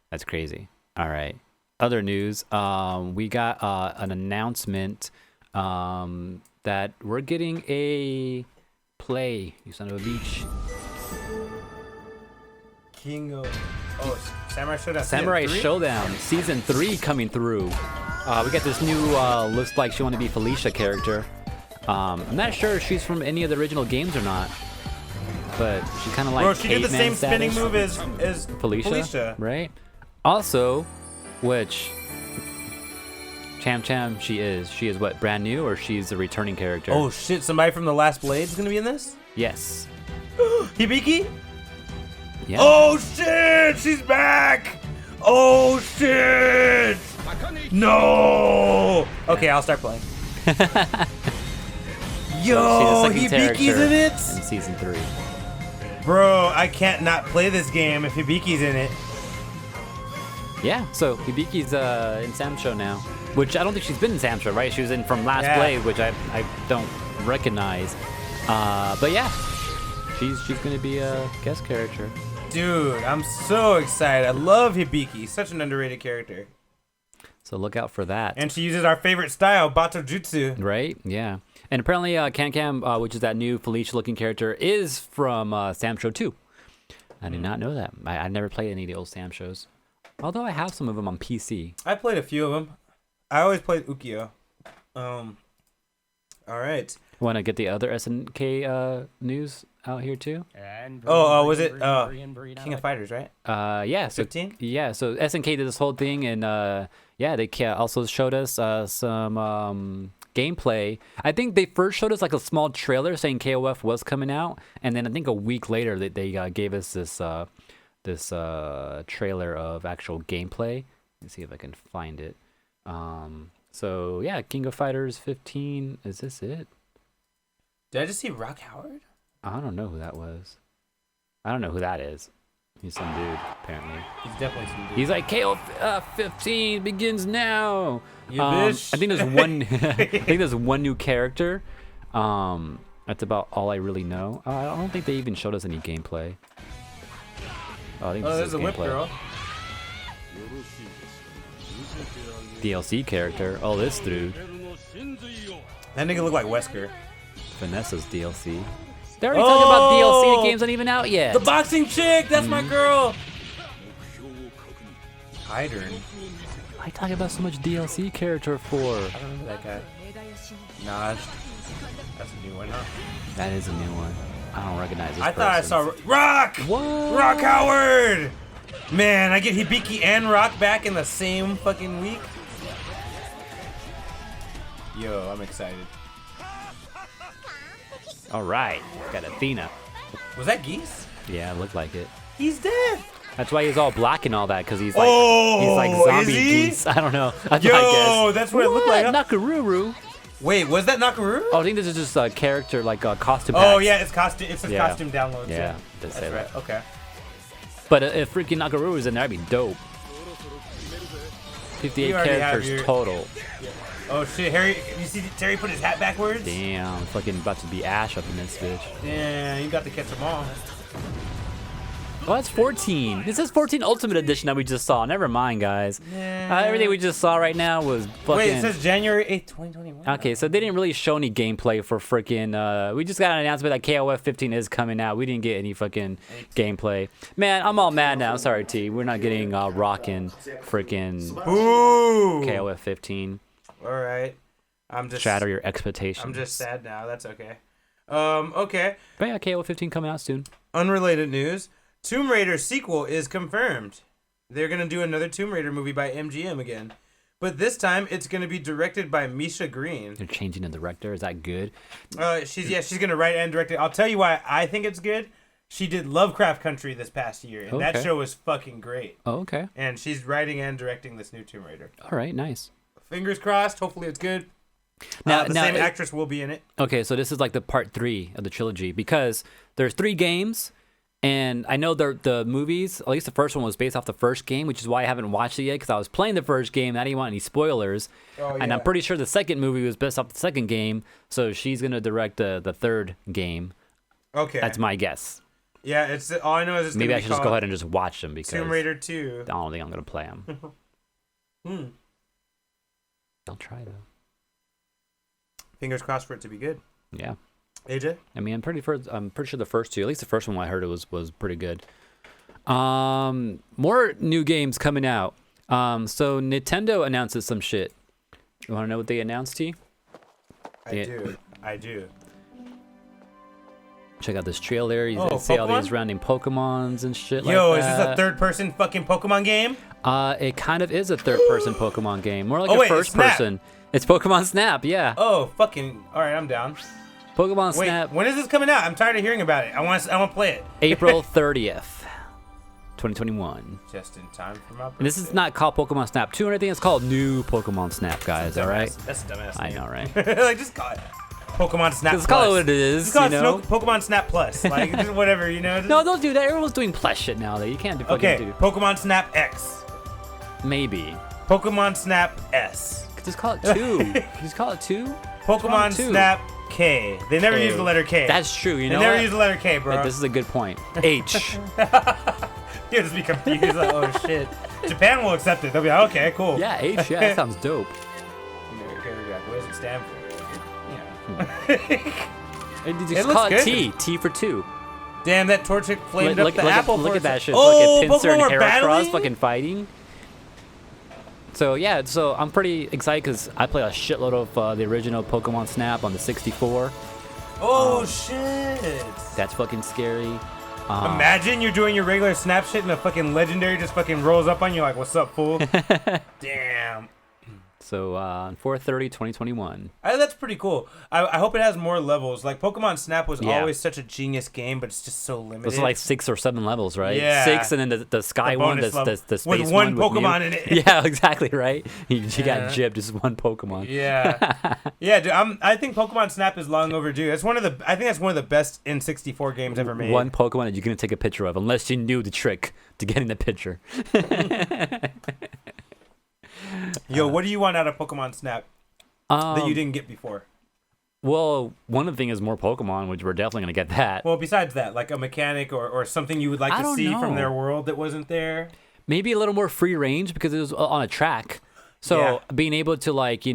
That's crazy. All right. Other news. We got an announcement that we're getting a play. You son of a bitch. Samurai Showdown. Samurai Showdown Season 3 coming through. We got this new, looks like she want to be Felicia character. I'm not sure if she's from any of the original games or not. But she kind of like. Bro, she did the same status. spinning move as Felicia. Right? Also, which. Cham, she is what, brand new, or she's a returning character? Oh shit, somebody from The Last Blade is gonna be in this? Yes. Hibiki? Yeah. Oh shit, she's back! Oh shit! No! Okay, I'll start playing. Yo, Hibiki's in it? In Season 3. Bro, I can't not play this game if Hibiki's in it. Yeah, so Hibiki's in Sam Show now. Which I don't think she's been in Sam Show, right? She was in from Last Blade, which I don't recognize. But yeah, she's gonna be a guest character. Dude, I'm so excited. I love Hibiki. Such an underrated character. So look out for that. And she uses our favorite style, Bato Jutsu. Right? Yeah. And apparently Can, which is that new Felicia-looking character, is from Sam Show 2. I did not know that. I never played any of the old Sam Shows. Although I have some of them on PC. I played a few of them. I always played Ukyo. All right. Want to get the other SNK news out here too? Was it King of Fighters, right? Yeah. So 15? Yeah. So SNK did this whole thing, and they also showed us some gameplay. I think they first showed us like a small trailer saying KOF was coming out, and then I think a week later they gave us this trailer of actual gameplay. Let's see if I can find it. So yeah, King of Fighters 15. Is this it? Did I just see Rock Howard? I don't know who that was. I don't know who that is. He's some dude, apparently. He's definitely some dude. He's like, KO 15 begins now. You bitch. I think there's one. I think there's one new character. That's about all I really know. I don't think they even showed us any gameplay. I think this there's is a whip gameplay. girl. DLC character. Oh, this dude. That nigga look like Wesker. Vanessa's DLC. They're already talking about DLC. The game's not even out yet. The boxing chick, that's my girl. Hydern. Why are you talking about so much DLC character for? I don't remember that guy. Naj. That's a new one, huh? That is a new one. I don't recognize this I thought I person. saw Rock! What? Rock Howard! Man, I get Hibiki and Rock back in the same fucking week. Yo, I'm excited. All right, got Athena. Was that Geese? Yeah, it looked like it. He's dead. That's why he's all black and all that, because he's like zombie is he? geese. I don't know. I Yo, guess. that's what it looked like. Huh? Nakaruru. Wait, was that Nakaruru? Oh, I think this is just a character, like a costume. Oh packs. yeah, it's costume. It's Yeah. costume downloads. Yeah, does that's say right. that. Okay. But if freaking Nakaruru was in there, that'd be dope. 58 You already have characters your- total. Oh shit, Harry! You see Terry put his hat backwards? Damn, fucking about to be Ash up in this bitch. Yeah, you got to catch them all. Oh, that's 14. This is 14 Ultimate Edition that we just saw. Never mind, guys. Everything we just saw right now was fucking... Wait, it says January 8th, 2021. Okay, so they didn't really show any gameplay for freaking... we just got an announcement that KOF 15 is coming out. We didn't get any fucking gameplay. Man, I'm all mad now. Sorry, T. We're not getting rockin' freaking Ooh. KOF 15. All right. I'm just Shatter your expectations. I'm just sad now. That's okay. Okay. But yeah, KOF 15 coming out soon. Unrelated news. Tomb Raider sequel is confirmed. They're going to do another Tomb Raider movie by MGM again. But this time it's going to be directed by Misha Green. They're changing the director. Is that good? She's going to write and direct it. I'll tell you why I think it's good. She did Lovecraft Country this past year, and that show was fucking great. Oh, okay. And she's writing and directing this new Tomb Raider. All right, nice. Fingers crossed. Hopefully it's good. Now, the same actress will be in it. Okay, so this is like the part 3 of the trilogy because there's 3 games, and I know the movies, at least the first one was based off the first game, which is why I haven't watched it yet because I was playing the first game and I didn't want any spoilers. Oh, And I'm pretty sure the second movie was based off the second game, so she's going to direct the third game. Okay. That's my guess. Yeah, it's all I know is it's Maybe gonna I be should just called go ahead and just watch them because Tomb Raider 2. I don't think I'm going to play them. I'll try though. Fingers crossed for it to be good. Yeah. AJ? I mean, I'm pretty sure the first 2, at least the first one I heard it was pretty good. More new games coming out. So Nintendo announces some shit. You want to know what they announced, T? I do. Check out this trailer. You Oh, see all Pokemon? these random Pokemons and shit Yo, like is that. this a third-person fucking Pokemon game? It kind of is a third-person Pokemon game. More like a wait, it's first-person. It's Pokemon Snap, yeah. Oh, fucking... All right, I'm down. Pokemon Wait, Snap, when is this coming out? I'm tired of hearing about it. I want to play it. April 30th, 2021. Just in time for my birthday. And this is not called Pokemon Snap 2 or anything. It's called New Pokemon Snap, guys, all right? That's a dumbass I name. know, right? Like, just call it Pokemon Snap Just Plus. call it what it is, Just call you it know? Pokemon Snap Plus. Like, just whatever, you know? Just... No, don't do that. Everyone's doing plus shit now. That you can't do fucking Okay, do. Pokemon Snap X. Maybe. Pokemon Snap S. Just call it 2. Just call it 2. Pokemon two. Snap K. They never use the letter K. That's true. You know They never what? use the letter K, bro. This is a good point. H. You'll just be confused. Like, oh, shit. Japan will accept it. They'll be like, okay, cool. Yeah, H. Yeah, that sounds dope. What does it stand for? Just It call looks it good. T. T for 2. Damn, that Torchic flamed up the look apple. look for at that shit. Oh, Fucking Pinsir Pokemon and were Heracross battling? fucking fighting. So yeah, so I'm pretty excited because I play a shitload of the original Pokemon Snap on the 64. Oh shit! That's fucking scary. Imagine you're doing your regular Snap shit and a fucking legendary just fucking rolls up on you like, "What's up, fool?" Damn. So on 4/30/2021. That's pretty cool. I hope it has more levels. Like Pokemon Snap was Yeah. always such a genius game, but it's just so limited. Those are like 6 or 7 levels, right? Yeah. 6, and then the sky one, bonus level. the space With one with Pokemon Mew. in it. Yeah, exactly, right? You got gypped, just one Pokemon. Yeah, yeah, dude. I think Pokemon Snap is long overdue. It's I think that's one of the best N64 games ever made. One Pokemon that you're gonna take a picture of, unless you knew the trick to getting the picture. Yo, what do you want out of Pokemon Snap that you didn't get before? Well, one of the things is more Pokemon, which we're definitely gonna get that. Well, besides that, like a mechanic or something you would like I to don't see from know. their world that wasn't there. Maybe a little more free range because it was on a track. So Yeah. being able to like,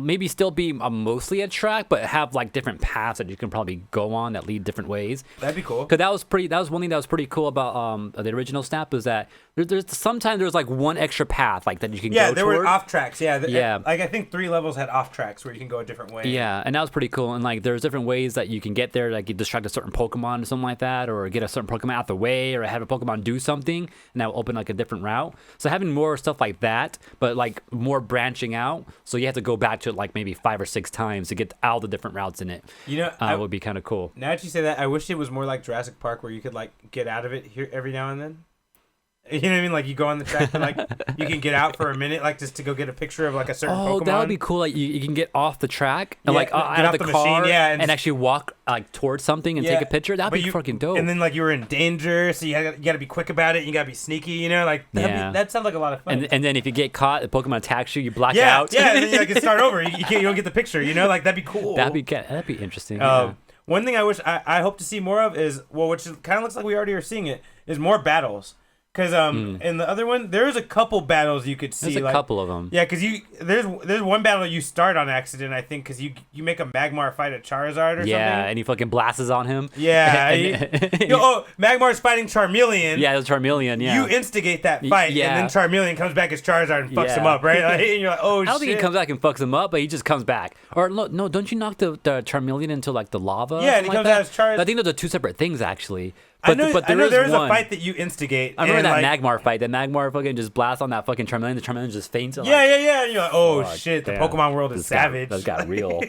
maybe still be mostly a track, but have like different paths that you can probably go on that lead different ways. That'd be cool. Cause that was one thing that was pretty cool about the original Snap is that there's like one extra path like that you can Yeah, go there toward. were off tracks. Yeah, Yeah. Like I think 3 levels had off tracks where you can go a different way. Yeah, and that was pretty cool. And like, there's different ways that you can get there, like you distract a certain Pokemon or something like that, or get a certain Pokemon out the way, or have a Pokemon do something, and that will open like a different route. So having more stuff like that, but like more branching out, so you have to go back to it like maybe 5 or 6 times to get all the different routes in it. Would be kind of cool. Now that you say that, I wish it was more like Jurassic Park, where you could like get out of it here every now and then. You know what I mean? Like you go on the track and like you can get out for a minute, like just to go get a picture of like a certain Pokemon. Oh, that would be cool. Like you can get off the track and Yeah, like get out off of the the car, machine, yeah, and and actually walk like towards something and take a picture. That'd But be fucking dope. And then like you were in danger, so you got to be quick about it. You got to be sneaky. You know, like that sounds like a lot of fun. And then if you get caught, the Pokemon attacks you, you black yeah, out. yeah, and then you like, can start over. You don't get the picture. You know, like that'd be cool. That'd be interesting. Yeah. One thing I wish I hope to see more of is, well, which kind of looks like we already are seeing it, is more battles. Because in the other one, there's a couple battles you could see. There's a couple of them. Yeah, because there's one battle you start on accident, I think, because you make a Magmar fight a Charizard or something. Yeah, and he fucking blasts on him. Yeah. Magmar's fighting Charmeleon. Yeah, it was Charmeleon, yeah. You instigate that fight, Yeah. and then Charmeleon comes back as Charizard and fucks Yeah. him up, right? Like, and you're like, oh, shit. I don't think he comes back and fucks him up, but he just comes back. Or no, don't you knock the Charmeleon into like the lava? or Yeah, and he something comes like out as Charizard. I think those are 2 separate things actually. I know there is a one. fight that you instigate. I remember and, that Magmar fight. That Magmar fucking just blasts on that fucking Charmeleon. The Charmeleon just faints. And Yeah. And you're like, oh, shit, the damn. Pokemon world is savage. That got real.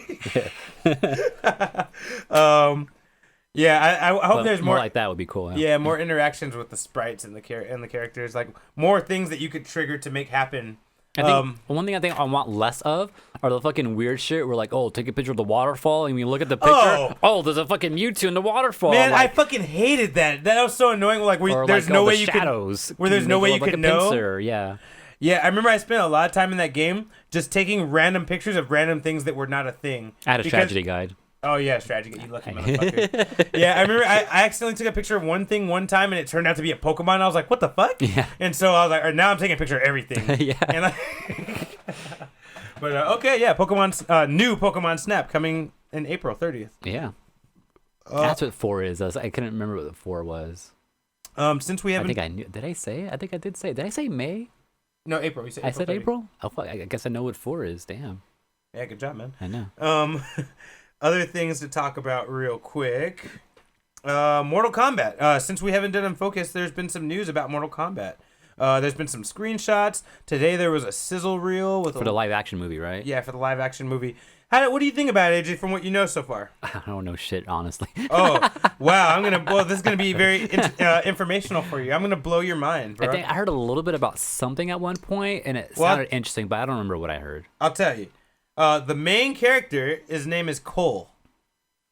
Yeah, I hope there's more more like that would be cool. Yeah, more interactions with the sprites and the characters, like more things that you could trigger to make happen. I think one thing I want less of are the fucking weird shit where like, oh, take a picture of the waterfall, and when you look at the picture, there's a fucking Mewtwo in the waterfall. Man, like, I fucking hated that. That was so annoying. Like, or there's like, no all way the you shadows could. Where there's no way you could know. Pincer. Yeah. Yeah, I remember I spent a lot of time in that game just taking random pictures of random things that were not a thing. I had a strategy guide. Oh yeah, strategy. You lucky motherfucker. Yeah, I remember I accidentally took a picture of one thing one time and it turned out to be a Pokemon. I was like, what the fuck? Yeah. And so I was like, all right, now I'm taking a picture of everything. Yeah. And but okay, yeah, new Pokemon Snap coming in April 30th. Yeah. That's what 4 is. I couldn't remember what the 4 was. Since we haven't. I think I knew. Did I say it? I think I did say it. Did I say May? No, April. You said April. I said 30th. April? Oh, fuck. I guess I know what 4 is. Damn. Yeah, good job, man. I know. Other things to talk about real quick. Mortal Kombat. Since we haven't done Unfocused, there's been some news about Mortal Kombat. There's been some screenshots. Today there was a sizzle reel with For the live action movie, right? Yeah, for the live action movie. What do you think about it, AJ, from what you know so far? I don't know shit, honestly. Oh, wow. This is gonna be very informational for you. I'm gonna blow your mind, bro. I heard a little bit about something at one point, and it sounded interesting, but I don't remember what I heard. I'll tell you. The main character, his name is Cole.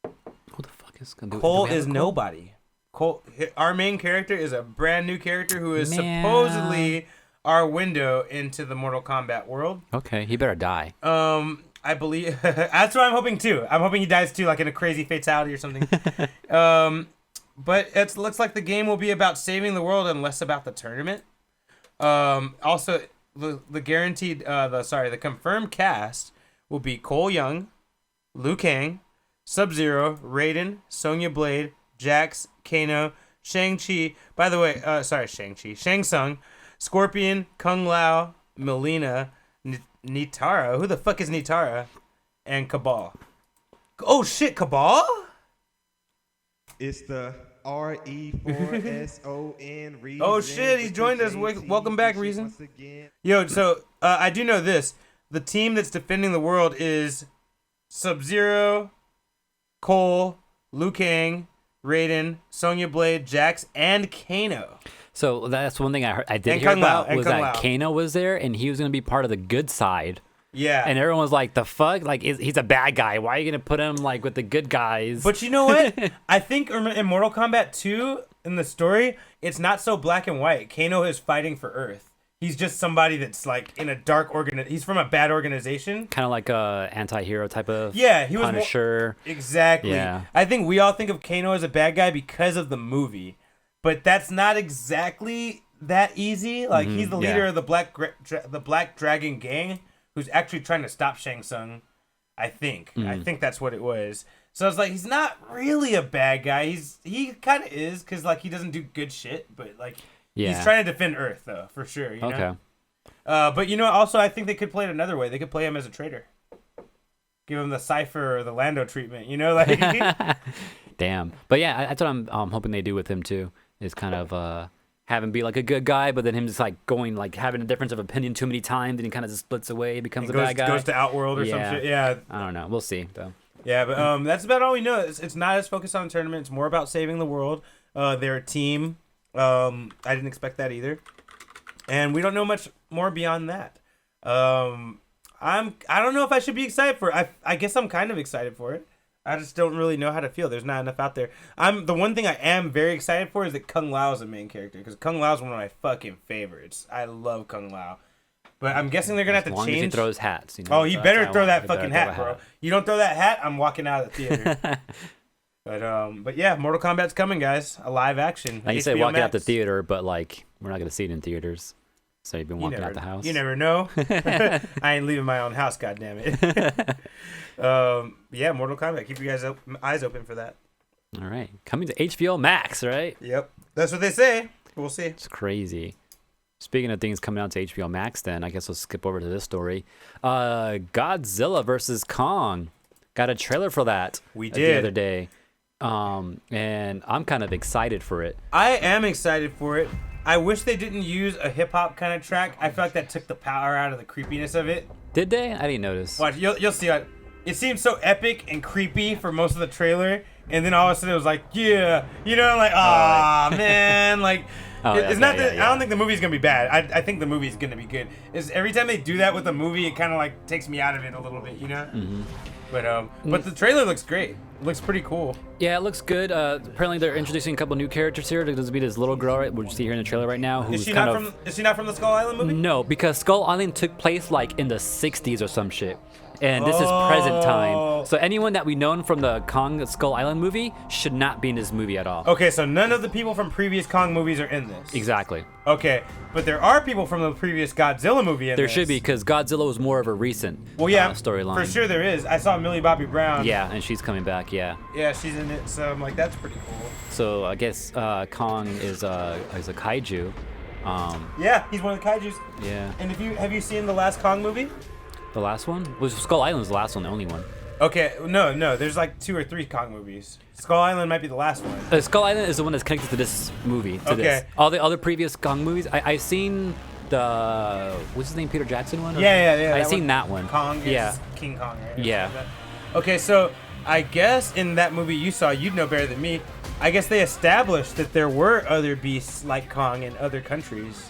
Who the fuck is gonna do Cole is nobody. Cole, our main character is a brand new character who is supposedly our window into the Mortal Kombat world. Okay, he better die. I believe that's what I'm hoping too. I'm hoping he dies too, like in a crazy fatality or something. But it looks like the game will be about saving the world and less about the tournament. Also, the guaranteed, the confirmed cast will be Cole Young, Liu Kang, Sub-Zero, Raiden, Sonya Blade, Jax, Kano, Shang-Chi. By the way, Shang Tsung, Scorpion, Kung Lao, Melina, Nitara. Who the fuck is Nitara? And Cabal. Oh shit, Cabal? It's the RE4SON Reason. Oh shit, he's joined us. Welcome back, Reason. Yo, so I do know this. The team that's defending the world is Sub-Zero, Cole, Liu Kang, Raiden, Sonya Blade, Jax, and Kano. So that's one thing I did And hear Kung Lao, about and was Kung that Lao. Kano was there and he was going to be part of the good side. Yeah. And everyone was like, the fuck? Like, he's a bad guy. Why are you going to put him, like, with the good guys? But you know what? I think in Mortal Kombat 2, in the story, it's not so black and white. Kano is fighting for Earth. He's just somebody that's, like, in a dark he's from a bad organization. Kind of like a anti-hero type of Yeah, he was Punisher. Exactly. Yeah. I think we all think of Kano as a bad guy because of the movie. But that's not exactly that easy. Like, he's the leader of the Black Dragon Gang, who's actually trying to stop Shang Tsung, I think. I think that's what it was. So I was like, he's not really a bad guy. He kind of is, because, like, he doesn't do good shit, but, like, he's trying to defend Earth, though, for sure, you know? But, you know, also, I think they could play it another way. They could play him as a traitor. Give him the Cypher or the Lando treatment, you know? Like, Damn. But, yeah, that's what I'm hoping they do with him, too, is kind of... have him be like a good guy, but then him just like going like having a difference of opinion too many times, and he kind of just splits away, becomes a bad guy. Goes to Outworld or some shit. Yeah. I don't know. We'll see though. Yeah, but that's about all we know. It's not as focused on the tournament. It's more about saving the world. They're a team. I didn't expect that either, and we don't know much more beyond that. I don't know if I should be excited for it. I guess I'm kind of excited for it. I just don't really know how to feel. There's not enough out there. The one thing I am very excited for is that Kung Lao is the main character, because Kung Lao is one of my fucking favorites. I love Kung Lao, but I'm guessing they're gonna have to change. As long as he throws hats, you know. Oh, he better throw that fucking hat, bro. You don't throw that hat, I'm walking out of the theater. But yeah, Mortal Kombat's coming, guys. A live action. Like you say, walking out the theater, but like we're not gonna see it in theaters. So you've been walking out the house. You never know. I ain't leaving my own house, goddammit. Yeah, Mortal Kombat. Keep you guys eyes open for that. All right. Coming to HBO Max, right? Yep. That's what they say. We'll see. It's crazy. Speaking of things coming out to HBO Max, then I guess we'll skip over to this story. Godzilla versus Kong. Got a trailer for that. We did. The other day. And I'm kind of excited for it. I am excited for it. I wish they didn't use a hip-hop kind of track. I feel like that took the power out of the creepiness of it. Did they? I didn't notice. Watch, you'll see. It seemed so epic and creepy for most of the trailer, and then all of a sudden it was like, yeah, you know, like, man, like, it's not that. I don't think the movie's gonna be bad. I think the movie's gonna be good. Is every time they do that with a movie, it kind of like takes me out of it a little bit, you know. Mm-hmm. But the trailer looks great. It looks pretty cool. Yeah, it looks good. Apparently they're introducing a couple new characters here. There's be this little girl, right, which you see here in the trailer right now. Who's is she not from the Skull Island movie? No, because Skull Island took place like in the 60s or some shit. And this is present time. So anyone that we known from the Kong Skull Island movie should not be in this movie at all. Okay, so none of the people from previous Kong movies are in this. Exactly. Okay, but there are people from the previous Godzilla movie in there this. There should be, because Godzilla was more of a recent storyline. For sure there is. I saw Millie Bobby Brown. Yeah, and she's coming back, yeah. Yeah, she's in it, so I'm like, that's pretty cool. So I guess Kong is a kaiju. Yeah, he's one of the kaijus. Yeah. And have you seen the last Kong movie? The last one? Was Skull Island was the last one, the only one. Okay, no, there's like 2 or 3 Kong movies. Skull Island might be the last one. Skull Island is the one that's connected to this movie. This. All the other previous Kong movies, I've seen the what's his name, Peter Jackson one? Yeah. I've seen that one. Kong is King Kong, right? Yeah. Okay, so I guess in that movie you saw, you'd know better than me. I guess they established that there were other beasts like Kong in other countries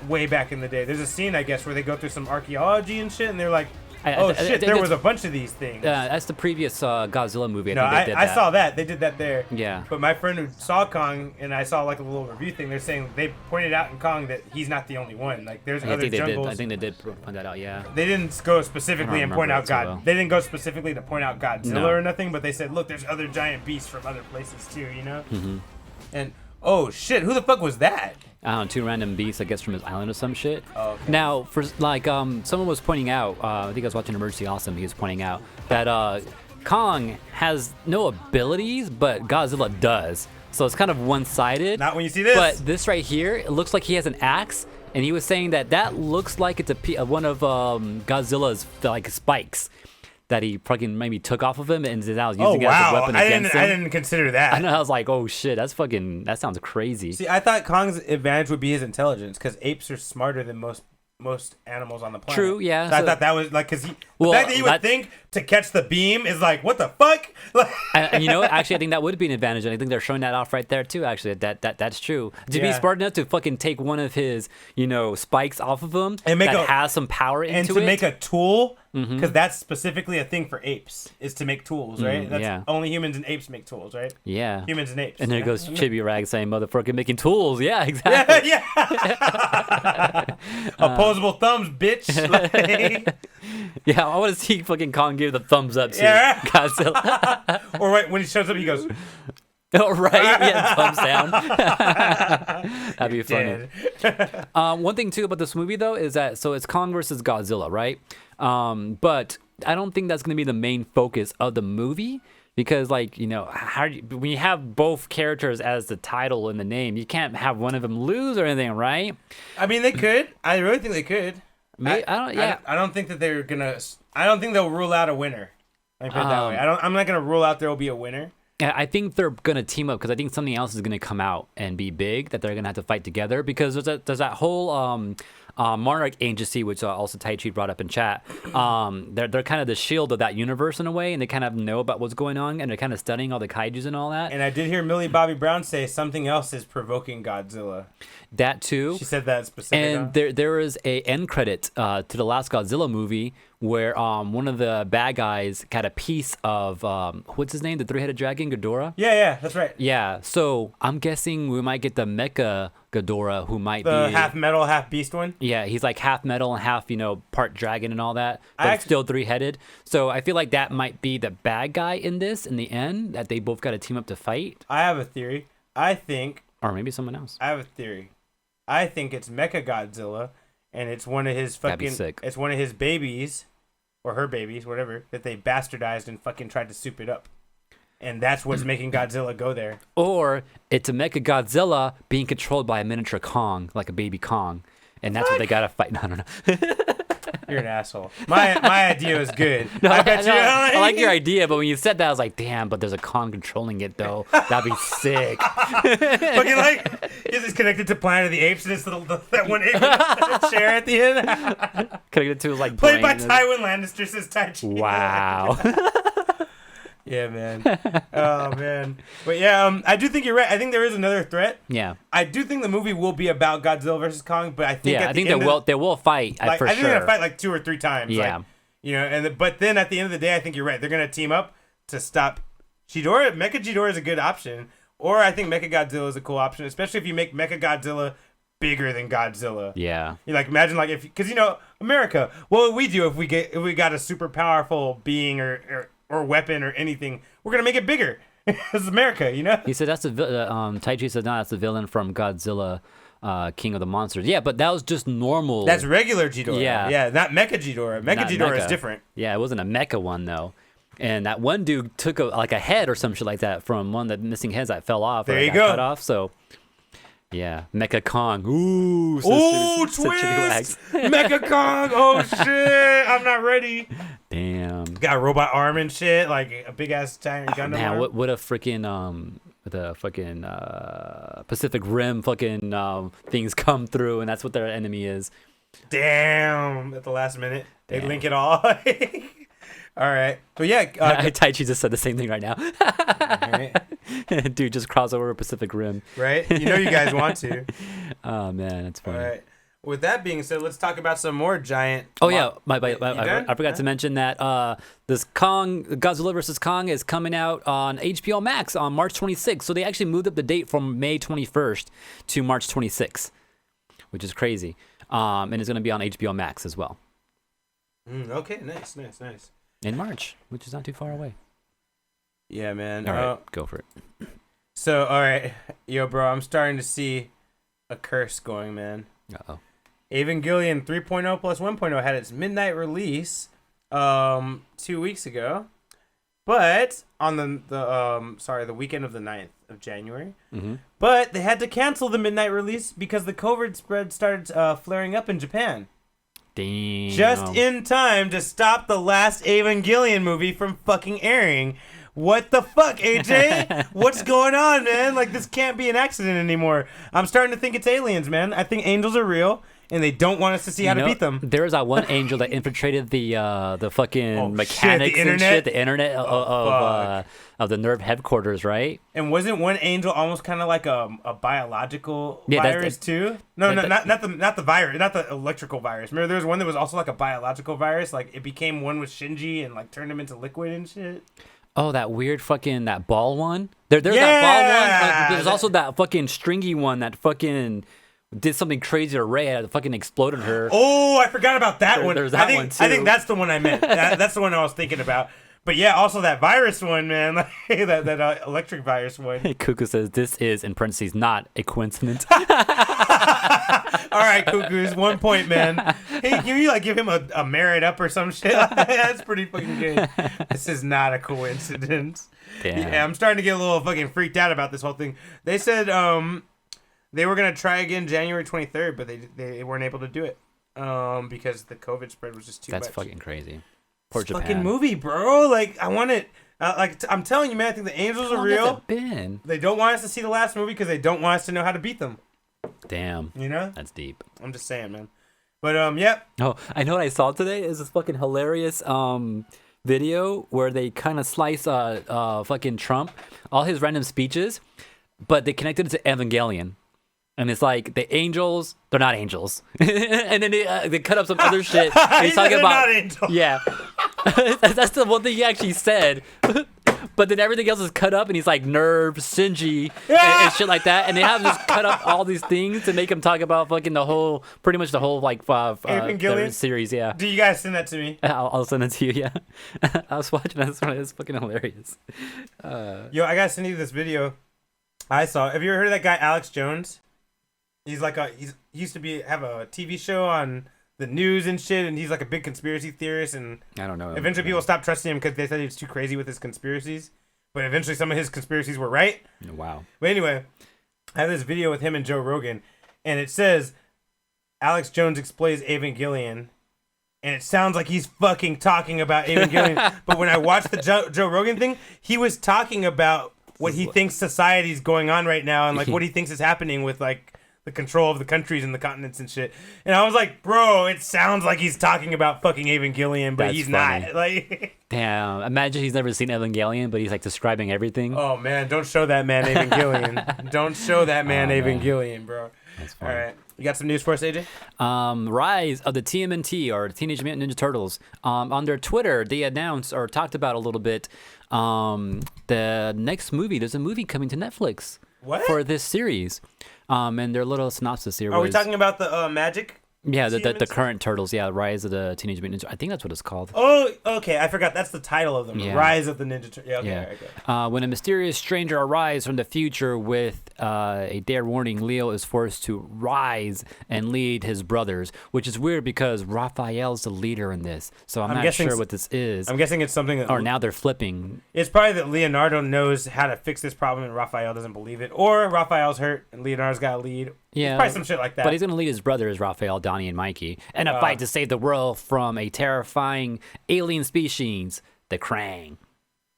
way back in the day. There's a scene, I guess, where they go through some archaeology and shit, and they're like, there was a bunch of these things. That's the previous Godzilla movie. I saw that. They did that there. Yeah. But my friend who saw Kong, and I saw like a little review thing, they're saying they pointed out in Kong that he's not the only one. Like, there's other jungles. I think they did point that out, yeah. They didn't go specifically and point out God. Well. They didn't go specifically to point out Godzilla or nothing, but they said, look, there's other giant beasts from other places too, you know? Mm-hmm. And, oh shit, who the fuck was that? I don't know, 2 random beasts, I guess, from his island or some shit. Oh, okay. Now, for like, someone was pointing out, I think I was watching Emergency Awesome, he was pointing out that Kong has no abilities, but Godzilla does. So it's kind of one-sided. Not when you see this. But this right here, it looks like he has an axe, and he was saying that looks like it's one of Godzilla's like spikes that he fucking maybe took off of him and is now using it as a weapon against him. I didn't consider that. I know. I was like, oh shit, that sounds crazy. See, I thought Kong's advantage would be his intelligence because apes are smarter than most animals on the planet. True, yeah. So I thought that was like, because the fact that he would think to catch the beam is like, what the fuck? And you know what? Actually, I think that would be an advantage, and I think they're showing that off right there too. Actually, that's true. To be smart enough to fucking take one of his, spikes off of him and has some power into it, and to make a tool, because that's specifically a thing for apes is to make tools, right? That's only humans and apes make tools, right? Yeah, humans and apes. And there goes Chibi Rag saying, "Motherfucker, making tools." Yeah, exactly. Yeah. Opposable thumbs, bitch. Yeah, I want to see fucking Kong give the thumbs up to Godzilla. Or when he shows up, he goes, oh, right? Yeah, thumbs down. That'd be funny. One thing, too, about this movie, though, is that, so it's Kong versus Godzilla, right? But I don't think that's going to be the main focus of the movie. Because, like, when you have both characters as the title and the name, you can't have one of them lose or anything, right? I mean, they could. I really think they could. I don't think that they're gonna. I don't think they'll rule out a winner. Let me put it that way. I'm not gonna rule out there will be a winner. I think they're gonna team up because I think something else is gonna come out and be big that they're gonna have to fight together because there's that whole Monarch Agency, which also Tai Chi brought up in chat. They're kind of the shield of that universe in a way, and they kind of know about what's going on, and they're kind of studying all the kaijus and all that. And I did hear Millie Bobby Brown say something else is provoking Godzilla. That too. She said that specifically. And there is a end credit to the last Godzilla movie where one of the bad guys got a piece of what's his name, the three-headed dragon, Ghidorah. Yeah, that's right. Yeah, so I'm guessing we might get the Mecha Ghidorah, who might be the half metal, half beast one. Yeah, he's like half metal and half part dragon and all that, but still three-headed. So I feel like that might be the bad guy in this in the end, that they both got to team up to fight. I have a theory. Or maybe someone else. I have a theory. I think it's Mecha Godzilla, and it's one of his fucking. That'd be sick. It's one of his babies, or her babies, whatever, that they bastardized and fucking tried to soup it up, and that's what's making Godzilla go there. Or it's a Mecha Godzilla being controlled by a miniature Kong, like a baby Kong, and that's what they gotta fight. No, I don't know. You're an asshole. My idea is good. No, I bet you. I like your idea, but when you said that, I was like, damn, but there's a Kong controlling it, though. That'd be sick. Fucking like, it's connected to Planet of the Apes, and it's that one ape chair at the end. Connected to his, like, played by brain. Tywin Lannister, says Tai Chi. Wow. Yeah, man. Oh, man. But yeah, I do think you're right. I think there is another threat. Yeah. I do think the movie will be about Godzilla versus Kong, but I think they will fight for sure. I think they're gonna fight like 2 or 3 times. Yeah. Like, but then at the end of the day, I think you're right. They're gonna team up to stop Ghidorah. Mecha Ghidorah is a good option, or I think Mecha Godzilla is a cool option, especially if you make Mecha Godzilla bigger than Godzilla. Yeah. You like imagine like because America, what would we do if we got a super powerful being or weapon or anything? We're gonna make it bigger. It's America, He said that's Tai Chi said no, that's the villain from Godzilla, King of the Monsters. Yeah, but that was just normal. That's regular Ghidorah. Yeah, not Mecha Ghidorah. Mecha Ghidorah is different. Yeah, it wasn't a mecha one though. And that one dude took a head or some shit like that from one of the missing heads that fell off. There you go. Cut off. So. Yeah, Mecha Kong. Ooh, twist! Mecha Kong. Oh shit! I'm not ready. Damn. Got a robot arm and shit, like a big ass giant Gundam arm. Man, what a freaking the fucking Pacific Rim fucking things come through, and that's what their enemy is. Damn! At the last minute, they link it all. All right, but yeah, Tai Chi just said the same thing right now. Right. Dude, just cross over Pacific Rim. Right? You guys want to. Oh man, that's funny. All right. With that being said, let's talk about some more giant. Oh yeah, I forgot to mention that this Godzilla vs Kong is coming out on HBO Max on March 26th. So they actually moved up the date from May 21st to March 26th, which is crazy. And it's going to be on HBO Max as well. Okay, nice. In March, which is not too far away. Yeah, man. All right, go for it. So, all right. Yo, bro, I'm starting to see a curse going, man. Uh-oh. Evangelion 3.0 plus 1.0 had its midnight release 2 weeks ago. But on the weekend of the 9th of January. Mm-hmm. But they had to cancel the midnight release because the COVID spread started flaring up in Japan. Damn. Just in time to stop the last Evangelion movie from fucking airing. What the fuck, AJ? What's going on, man? Like, this can't be an accident anymore. I'm starting to think it's aliens, man. I think angels are real. And they don't want us to see how to beat them. There's that one angel that infiltrated the fucking mechanics the internet? and shit, the internet of the nerve headquarters, right? And wasn't one angel almost kind of like a biological virus too? No, not the virus, not the electrical virus. Remember, there was one that was also like a biological virus. Like it became one with Shinji and like turned him into liquid and shit. Oh, that weird fucking that ball one. There's that ball one. There's also that fucking stringy one that fucking did something crazy to Ray and fucking exploded her. Oh, I forgot about that one. There's that one too. I think that's the one I meant. That's the one I was thinking about. But yeah, also that virus one, man. Like, that electric virus one. Cuckoo says this is, in parentheses, not a coincidence. All right, Cuckoo's 1 point, man. Hey, can you like give him a merit up or some shit? That's pretty fucking good. This is not a coincidence. Damn. Yeah, I'm starting to get a little fucking freaked out about this whole thing. They said they were gonna try again January 23rd, but they weren't able to do it because the COVID spread was just too much. That's fucking crazy. Poor Japan. Fucking movie, bro. Like I want it. I'm telling you, man. I think the angels are real. How long has it been? They don't want us to see the last movie because they don't want us to know how to beat them. Damn. You know? That's deep. I'm just saying, man. But yep. Oh, I know what I saw today is this fucking hilarious video where they kind of slice fucking Trump, all his random speeches, but they connected it to Evangelion. And it's like the angels, they're not angels. And then they cut up some other shit. And he's talking about, not angels. Yeah. That's the one thing he actually said. But then everything else is cut up, and he's like Nerve, Shinji, and shit like that. And they have just cut up all these things to make him talk about fucking pretty much the whole like Evangelion series. Yeah. Do you guys send that to me? I'll send it to you. Yeah. I was watching that. It's fucking hilarious. Yo, I gotta send you this video I saw. Have you ever heard of that guy Alex Jones? He's like he used to have a TV show on the news and shit, and he's like a big conspiracy theorist, and I don't know. Eventually people stopped trusting him because they said he was too crazy with his conspiracies, but eventually some of his conspiracies were right. Wow. But anyway, I have this video with him and Joe Rogan, and it says Alex Jones explains Evangelion, and it sounds like he's fucking talking about Evangelion. But when I watched the Joe Rogan thing, he was talking about what he thinks society's going on right now, and like what he thinks is happening with like the control of the countries and the continents and shit. And I was like, bro, it sounds like he's talking about fucking Evangelion, but he's funny. Not. Like, damn, imagine he's never seen Evangelion, but he's like describing everything. Oh man, don't show that man Evangelion. Don't show that man Evangelion, bro. That's funny. All right. You got some news for us, AJ? Rise of the TMNT, or Teenage Mutant Ninja Turtles. On their Twitter, they announced or talked about a little bit the next movie. There's a movie coming to Netflix for this series. And their little synopsis here. Are we talking about the Magic? Yeah, the current Turtles. Yeah, Rise of the Teenage Mutant Ninja. I think that's what it's called. Oh, okay. I forgot. That's the title of them. Yeah. Rise of the Ninja Turtles. Yeah, okay. Yeah. Okay. When a mysterious stranger arrives from the future with a dare warning, Leo is forced to rise and lead his brothers, which is weird because Raphael's the leader in this. So I'm not sure what this is. I'm guessing it's something that... Or now they're flipping. It's probably that Leonardo knows how to fix this problem and Raphael doesn't believe it. Or Raphael's hurt and Leonardo's got to lead. Yeah. It's probably some shit like that. But he's going to lead his brothers, Raphael, Donnie, and Mikey, in a fight to save the world from a terrifying alien species, the Krang.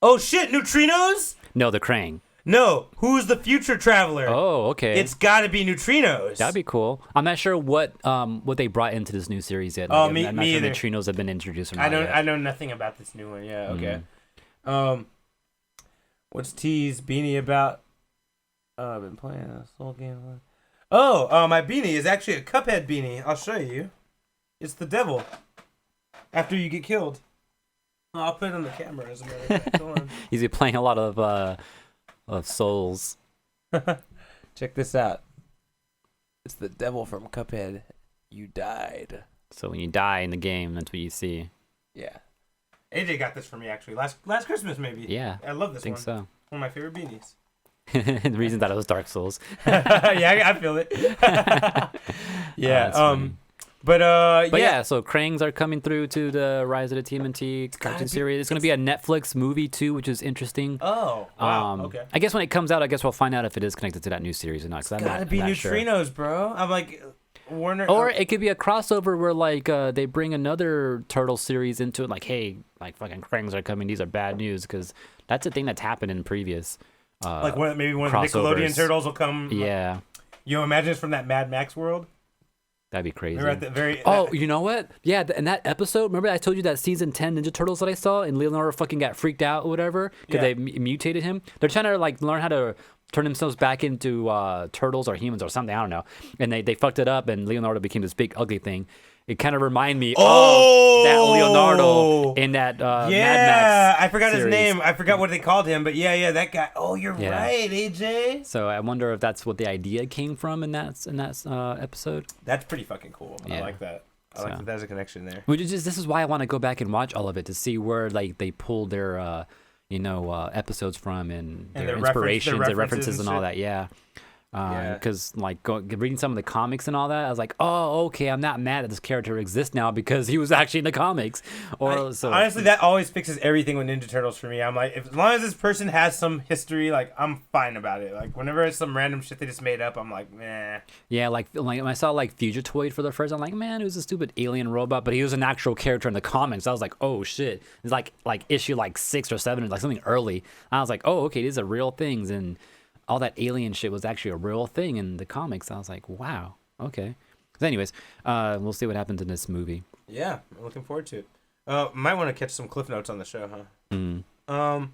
Oh, shit. Neutrinos? No, the Krang. No. Who's the future traveler? Oh, okay. It's got to be Neutrinos. That'd be cool. I'm not sure what they brought into this new series yet. Oh, I'm not sure either. Neutrinos have been introduced or not yet. I know nothing about this new one. Yeah, okay. What's T's beanie about? I've been playing a soul game. Oh, my beanie is actually a Cuphead beanie. I'll show you. It's the devil. After you get killed. I'll put it on the camera as a matter of fact. Hold on. He's playing a lot of Souls. Check this out. It's the devil from Cuphead. You died. So when you die in the game, that's what you see. Yeah. AJ got this for me actually last Christmas maybe. Yeah. I love this one. I think so. One of my favorite beanies. The reason that it was Dark Souls. Yeah, I feel it. Yeah. But yeah, so Krangs are coming through to the Rise of the TMNT cartoon series. It's going to be a Netflix movie too, which is interesting. Oh, wow. Okay. I guess when it comes out, I guess we'll find out if it is connected to that new series or not. It's gotta be neutrinos, bro. I'm like, Warner. Or it could be a crossover where like they bring another Turtle series into it. Like, hey, like fucking Krangs are coming. These are bad news, because that's a thing that's happened in previous. Maybe one of the Nickelodeon Turtles will come. Yeah. You know, imagine it's from that Mad Max world. That'd be crazy. They're at the very. You know what? Yeah, in that episode, remember I told you that season 10 Ninja Turtles that I saw, and Leonardo fucking got freaked out or whatever because they mutated him. They're trying to like learn how to turn themselves back into turtles or humans or something. I don't know. And they fucked it up, and Leonardo became this big ugly thing. It kind of reminded me of that Leonardo in that Mad Max I forgot series. his name. I forgot what they called him, but yeah, that guy. Oh, you're right, AJ. So I wonder if that's what the idea came from in that episode. That's pretty fucking cool. Yeah. I like that. I like that there's a connection there. Which is this is why I want to go back and watch all of it to see where like they pulled their episodes from and their inspirations, their references and all that. Yeah. Because reading some of the comics and all that, I was like, oh, okay, I'm not mad that this character exists now because he was actually in the comics. Honestly, that always fixes everything with Ninja Turtles for me. I'm like, as long as this person has some history, like I'm fine about it. Like whenever it's some random shit they just made up, I'm like, meh. Yeah, like when I saw like Fugitoid for the first, I'm like, man, it was a stupid alien robot, but he was an actual character in the comics. I was like, oh shit, it's like issue like 6 or 7, like something early. I was like, oh, okay, these are real things and. All that alien shit was actually a real thing in the comics. I was like, wow, okay. So anyways, we'll see what happens in this movie. Yeah, I'm looking forward to it. Might want to catch some cliff notes on the show, huh?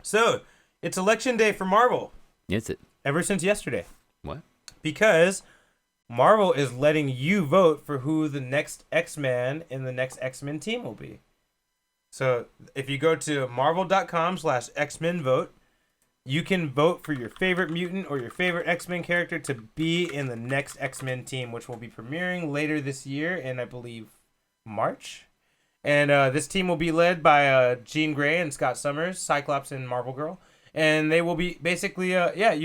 So, it's election day for Marvel. Is it? Ever since yesterday. What? Because Marvel is letting you vote for who the next X-Man in the next X-Men team will be. So, if you go to marvel.com/X-Men vote, you can vote for your favorite mutant or your favorite X-Men character to be in the next X-Men team, which will be premiering later this year in, I believe, March. And this team will be led by Jean Grey and Scott Summers, Cyclops and Marvel Girl. And they will be basically, you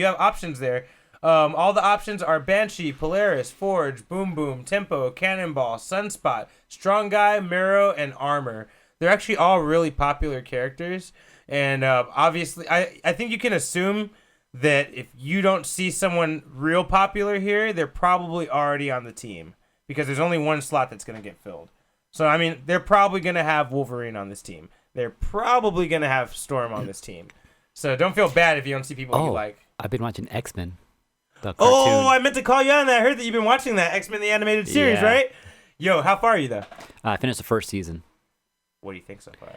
have options there. All the options are Banshee, Polaris, Forge, Boom Boom, Tempo, Cannonball, Sunspot, Strong Guy, Marrow, and Armor. They're actually all really popular characters. And obviously, I think you can assume that if you don't see someone real popular here, they're probably already on the team because there's only one slot that's going to get filled. So, I mean, they're probably going to have Wolverine on this team. They're probably going to have Storm on this team. So don't feel bad if you don't see people you like. I've been watching X-Men. Oh, I meant to call you on that. I heard that you've been watching that X-Men the animated series, right? Yo, how far are you, though? I finished the first season. What do you think so far?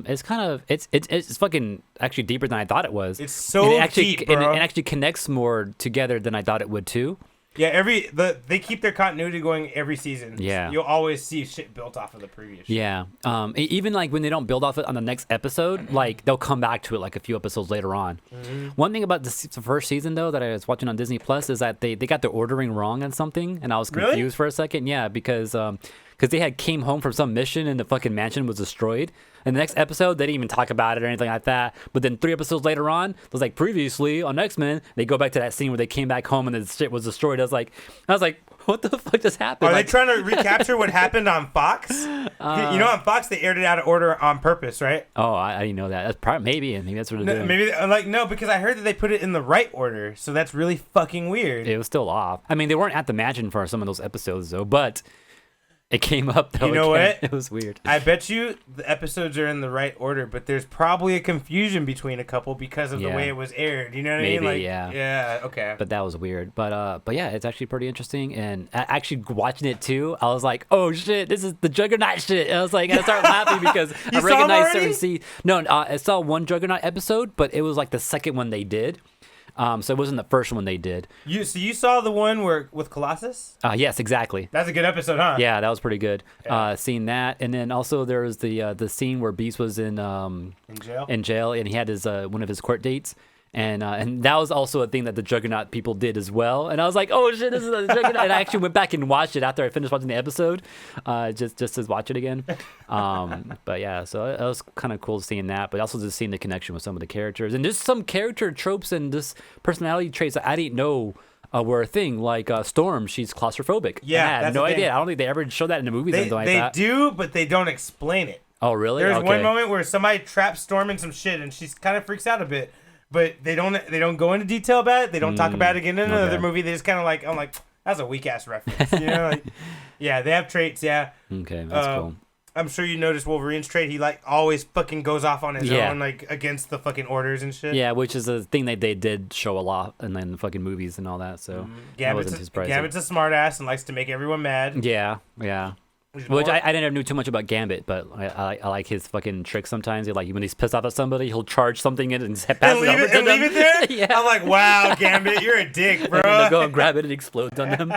It's kind of it's fucking actually deeper than I thought it was. It's so deep, bro. And it actually connects more together than I thought it would too. Yeah, they keep their continuity going every season. Yeah, you'll always see shit built off of the previous shit. Yeah, even like when they don't build off it on the next episode, like they'll come back to it like a few episodes later on. One thing about the first season though that I was watching on Disney Plus is that they got the ordering wrong on something, and I was confused for a second. Yeah, because they came home from some mission and the fucking mansion was destroyed. And the next episode, they didn't even talk about it or anything like that. But then 3 episodes later on, it was like previously on X-Men, they go back to that scene where they came back home and the shit was destroyed. I was like, what the fuck just happened? Are they trying to recapture what happened on Fox? On Fox, they aired it out of order on purpose, right? Oh, I didn't know that. That's probably maybe that's what it is. Maybe because I heard that they put it in the right order, so that's really fucking weird. It was still off. I mean, they weren't at the mansion for some of those episodes though, but it came up though. You know what? It was weird. I bet you the episodes are in the right order, but there's probably a confusion between a couple because of the way it was aired. You know what I mean? Like, yeah, okay. But that was weird. But yeah, it's actually pretty interesting. And actually watching it too, I was like, oh shit, this is the Juggernaut shit. And I was like, I started laughing because I recognized certain scenes. No, I saw one Juggernaut episode, but it was like the second one they did. So it wasn't the first one they did. You saw the one with Colossus? Yes, exactly. That's a good episode, huh? Yeah, that was pretty good. Seeing that, and then also there was the scene where Beast was in jail, and he had his one of his court dates. And that was also a thing that the Juggernaut people did as well. And I was like, oh shit, this is the Juggernaut. And I actually went back and watched it after I finished watching the episode, just to watch it again. But yeah, so it was kind of cool seeing that, but also just seeing the connection with some of the characters and just some character tropes and just personality traits that I didn't know were a thing. Like Storm, she's claustrophobic. Yeah, I had that's no the thing. idea. I don't think they ever showed that in the movies or anything like They that. do, but they don't explain it. Oh, really? There's okay. one moment where somebody traps Storm in some shit, and she's kind of freaks out a bit. But they don't go into detail about it. They don't talk about it again in another movie. They just kind of like, I'm like, that's a weak ass reference. You know, like, yeah, they have traits. Yeah. Okay, that's cool. I'm sure you noticed Wolverine's trait. He like always fucking goes off on his Yeah. own, like against the fucking orders and shit. Yeah, which is a thing that they did show a lot in the fucking movies and all that. So that wasn't too surprising. Gambit's a smart ass and likes to make everyone mad. Yeah. Which I didn't know too much about Gambit, but I like his fucking tricks sometimes. He, like when he's pissed off at somebody, he'll charge something in and pass And it over to them. leave it there? Yeah. I'm like, wow, Gambit, you're a dick, bro. And then they'll go and grab it and explodes on them.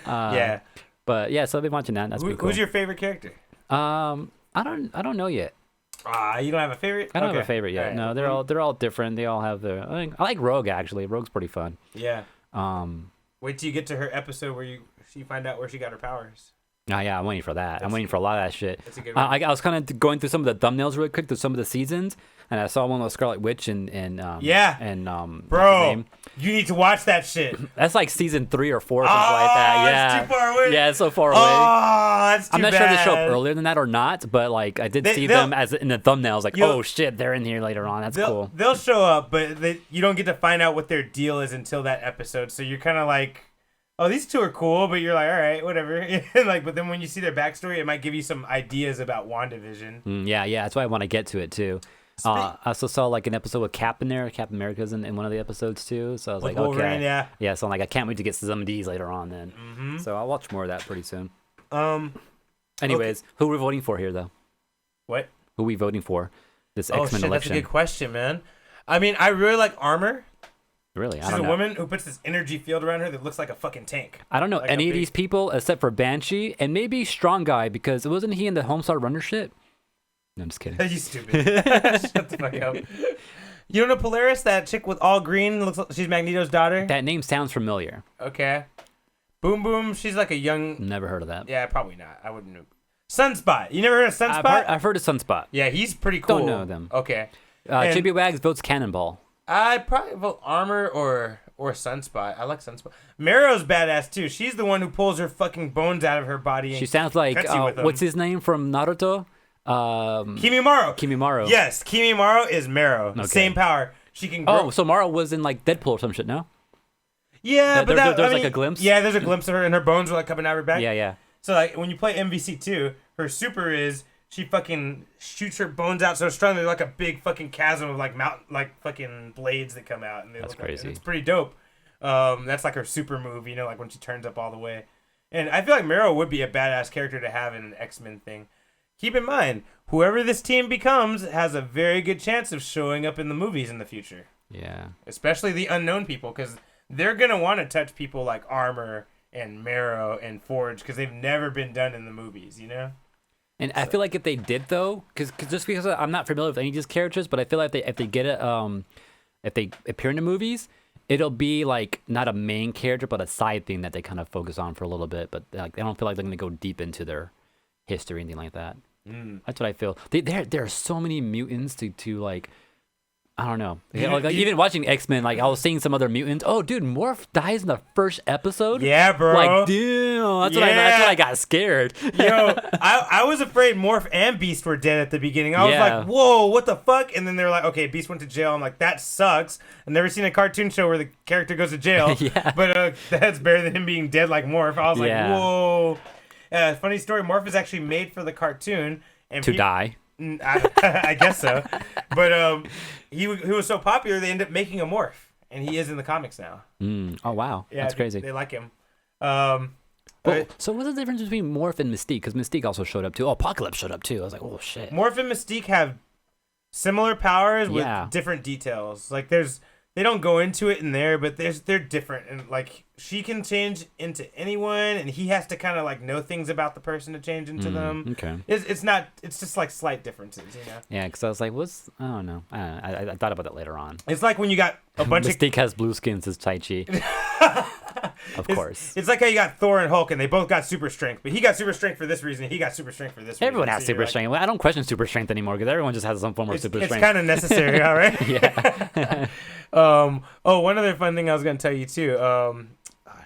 Yeah. But yeah, so I've been watching that. That's pretty cool. Who's your favorite character? I don't know yet. You don't have a favorite? I don't have a favorite yet. Right. No, they're all different. They all have their. I like Rogue actually. Rogue's pretty fun. Yeah. Um. Wait till you get to her episode where she find out where she got her powers. Oh yeah, I'm waiting for that. I'm waiting for a lot of that shit. That's a good one. I was kind of going through some of the thumbnails real quick through some of the seasons, and I saw one with Scarlet Witch and yeah, and bro, you need to watch that shit. That's like season 3 or 4 or something like that. Yeah, it's too far away. Yeah, it's so far away. Oh, that's too I'm not bad. sure they show up earlier than that or not, but like I did see them as in the thumbnails. Like, oh shit, they're in here later on. That's cool. They'll show up, but you don't get to find out what their deal is until that episode. So you're kind of like, oh, these two are cool, but you're like, all right, whatever. Like, but then when you see their backstory, it might give you some ideas about WandaVision. Yeah, that's why I want to get to it too. I also saw like an episode with Cap in there. Captain America's in one of the episodes too. So I was like, Wolverine, okay, yeah. So I'm like, I can't wait to get to some of these later on. Then, so I'll watch more of that pretty soon. Anyways, who are we voting for here though? What? Who are we voting for? This X-Men election. That's a good question, man. I mean, I really like Armor. Really? She's a woman who puts this energy field around her that looks like a fucking tank. I don't know like any of these people except for Banshee and maybe Strong Guy because wasn't he in the Homestar Runner shit? No, I'm just kidding. You stupid. Shut the fuck up. You don't know Polaris? That chick with all green? Looks like she's Magneto's daughter? That name sounds familiar. Okay. Boom Boom, she's like a young... Never heard of that. Yeah, probably not. I wouldn't know. Sunspot. You never heard of Sunspot? I've heard of Sunspot. Yeah, he's pretty cool. Don't know them. Okay. Chippy Wags votes Cannonball. I'd probably vote Armor or Sunspot. I like Sunspot. Marrow's badass too. She's the one who pulls her fucking bones out of her body. And she sounds like what's his name from Naruto? Kimimaro. Yes, Kimimaro is Marrow. Okay. Same power. She can grow. Oh, so Marrow was in like Deadpool or some shit, no? Yeah, but there's like a glimpse. Yeah, there's a glimpse of her, and her bones were like coming out of her back. Yeah. So like when you play MVC2, her super is she fucking shoots her bones out so strong they're like a big fucking chasm of like fucking blades that come out. And that's crazy. It's pretty dope. That's like her super move, like when she turns up all the way. And I feel like Marrow would be a badass character to have in an X-Men thing. Keep in mind, whoever this team becomes has a very good chance of showing up in the movies in the future. Yeah. Especially the unknown people, because they're going to want to touch people like Armor and Marrow and Forge, because they've never been done in the movies, And I feel like if they did though, because I'm not familiar with any of these characters, but I feel like if they get it, if they appear in the movies, it'll be like not a main character, but a side thing that they kind of focus on for a little bit. But like I don't feel like they're gonna go deep into their history or anything like that. That's what I feel. There are so many mutants to like. I don't know. Like even watching X-Men, like I was seeing some other mutants. Oh, dude, Morph dies in the first episode. Yeah, bro. Like, damn. That's what I got scared. Yo, I was afraid Morph and Beast were dead at the beginning. I was like, whoa, what the fuck? And then they're like, okay, Beast went to jail. I'm like, that sucks. I've never seen a cartoon show where the character goes to jail. But that's better than him being dead like Morph. I was like, whoa. Funny story. Morph is actually made for the cartoon and to die. I guess so, but he was so popular they ended up making a Morph, and he is in the comics now. Oh wow, that's crazy. They like him. So what's the difference between Morph and Mystique? Because Mystique also showed up too. Oh, Apocalypse showed up too. I was like, oh shit. Morph and Mystique have similar powers with different details. Like they don't go into it in there, but they're different, and like she can change into anyone, and he has to kind of like know things about the person to change into them. Okay, it's just like slight differences, Yeah, because I was like, I don't know. I thought about that later on. It's like when you got a bunch Mystique has blue skins as Tai Chi. Of course. It's like how you got Thor and Hulk, and they both got super strength, but he got super strength for this reason, and he got super strength for this reason. Everyone has So super you're strength. I don't question super strength anymore because everyone just has some form of super it's strength. kind of necessary, all right? Yeah. One other fun thing I was gonna tell you too.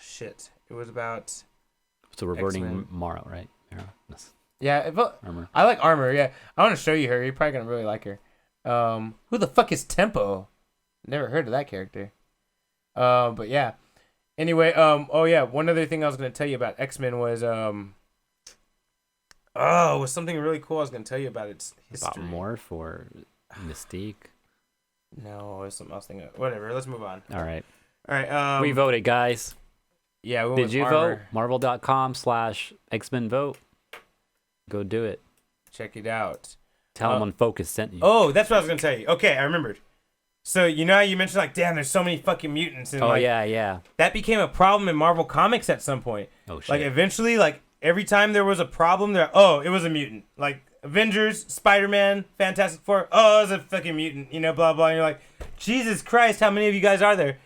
Shit. It was about. So reverting X-Men. Morrow, right? Yes. Yeah, Armor. I like Armor. Yeah, I want to show you her. You're probably gonna really like her. Who the fuck is Tempo? Never heard of that character. But yeah. Anyway, one other thing I was gonna tell you about X-Men was it was something really cool I was gonna tell you about its history. About Morph or Mystique. No, it was something else. Whatever. Let's move on. All right. All right. We voted, guys. Yeah. We went Did with you Armor. vote? Marvel.com/X-Men vote. Go do it. Check it out. Tell them Unfocused sent you. Oh, that's what I was gonna tell you. Okay, I remembered. So you know how you mentioned like, damn, there's so many fucking mutants, and Yeah. that became a problem in Marvel Comics at some point. Oh shit. Like eventually, like every time there was a problem, it was a mutant. Like Avengers, Spider-Man, Fantastic Four, it was a fucking mutant, blah blah. And you're like, Jesus Christ, how many of you guys are there?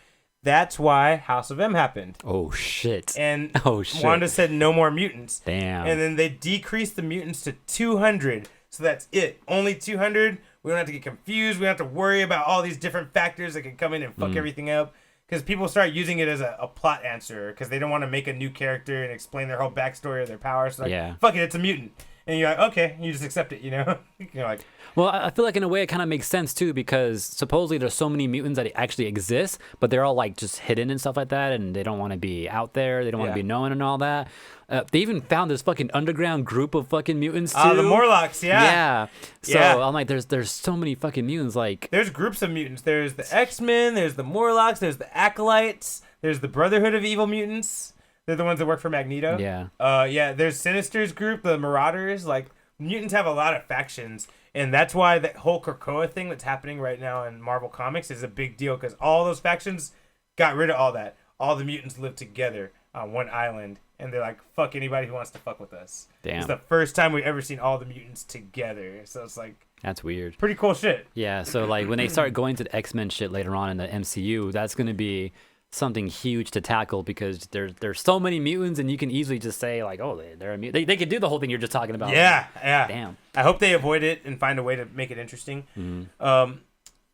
That's why House of M happened. Oh shit. And shit. Wanda said no more mutants. Damn. And then they decreased the mutants to 200. So that's it. Only 200. We don't have to get confused. We don't have to worry about all these different factors that can come in and fuck everything up. Because people start using it as a plot answer because they don't want to make a new character and explain their whole backstory or their powers. So fuck it, it's a mutant. And you're like, okay, you just accept it, You're like, well, I feel like in a way it kind of makes sense too because supposedly there's so many mutants that actually exist, but they're all like just hidden and stuff like that, and they don't want to be out there. They don't want to be known and all that. They even found this fucking underground group of fucking mutants too. the Morlocks, Yeah. So I'm like, there's so many fucking mutants. Like, there's groups of mutants. There's the X-Men. There's the Morlocks. There's the Acolytes. There's the Brotherhood of Evil Mutants. They're the ones that work for Magneto. Yeah. There's Sinister's group, the Marauders. Like, mutants have a lot of factions, and that's why that whole Krakoa thing that's happening right now in Marvel Comics is a big deal, because all those factions got rid of all that. All the mutants live together on one island, and they're like, fuck anybody who wants to fuck with us. Damn. It's the first time we've ever seen all the mutants together, so it's like... That's weird. Pretty cool shit. Yeah, so like when they start going to the X-Men shit later on in the MCU, that's going to be something huge to tackle because there's so many mutants, and you can easily just say like, oh, they're a mutant. They could do the whole thing you're just talking about. Yeah. Damn. I hope they avoid it and find a way to make it interesting. What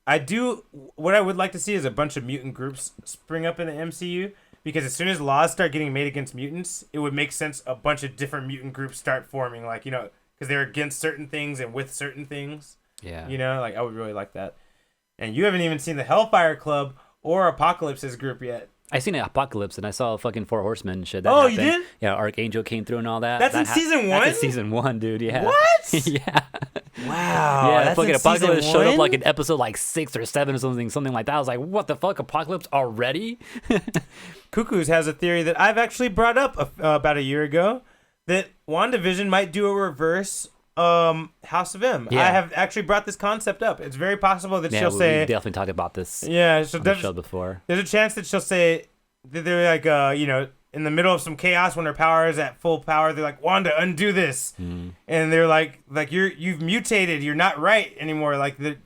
I would like to see is a bunch of mutant groups spring up in the MCU, because as soon as laws start getting made against mutants, it would make sense a bunch of different mutant groups start forming, like, because they're against certain things and with certain things. Yeah. Like, I would really like that. And you haven't even seen the Hellfire Club or Apocalypse's group yet. I seen an Apocalypse, and I saw fucking Four Horsemen and shit. That Oh, happened. you did? Yeah, Archangel came through and all that. That's in season 1? That's in season 1, dude. Yeah. What? Yeah. Wow. Yeah, that's fucking in Apocalypse season showed up 1? like in episode like 6 or 7 or something like that. I was like, what the fuck, Apocalypse already? Cuckoos has a theory that I've actually brought up about a year ago, that WandaVision might do a reverse House of M. Yeah. I have actually brought this concept up. It's very possible that she'll we say... definitely talked about this on the show before. There's a chance that she'll say that they're like, in the middle of some chaos when her power is at full power, they're like, Wanda, undo this. And they're like you've mutated. You're not right anymore. Like, you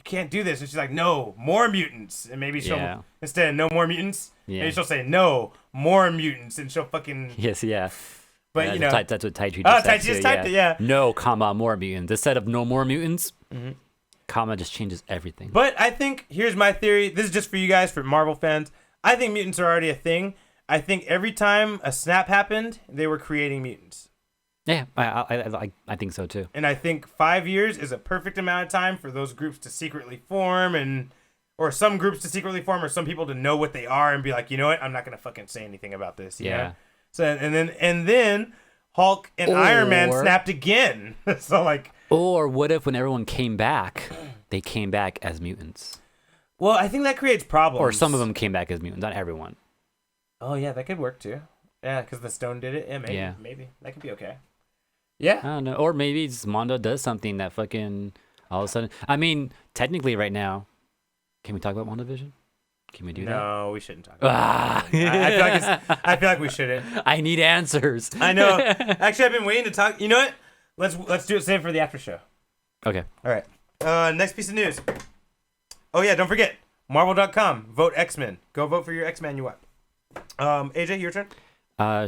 can't do this. And she's like, no, more mutants. And maybe she'll, instead of no more mutants, maybe she'll say, no, more mutants. And she'll fucking... Yes, yeah. But, that's what Tai Chi just said. Tai Chi just typed it, yeah. No, comma, more mutants. Instead of no more mutants, comma just changes everything. But I think, here's my theory. This is just for you guys, for Marvel fans. I think mutants are already a thing. I think every time a snap happened, they were creating mutants. Yeah, I think so too. And I think 5 years is a perfect amount of time for those groups to secretly form, or some groups to secretly form, or some people to know what they are and be like, you know what, I'm not gonna fucking say anything about this. You know? So and then Hulk and Iron Man snapped again. So like. Or what if when everyone came back, they came back as mutants? Well, I think that creates problems. Or some of them came back as mutants, not everyone. Oh yeah, that could work too. Yeah, because the stone did it. Yeah, maybe that could be okay. Yeah. I don't know. Or maybe just Mondo does something that fucking all of a sudden. I mean, technically, right now, can we talk about WandaVision? Can we do that? No, we shouldn't talk about it. I feel like we shouldn't. I need answers. I know. Actually, I've been waiting to talk. You know what? Let's do it. Save it for the after show. Okay. All right. Next piece of news. Oh yeah, don't forget Marvel.com. Vote X-Men. Go vote for your X-Men you want. AJ, your turn.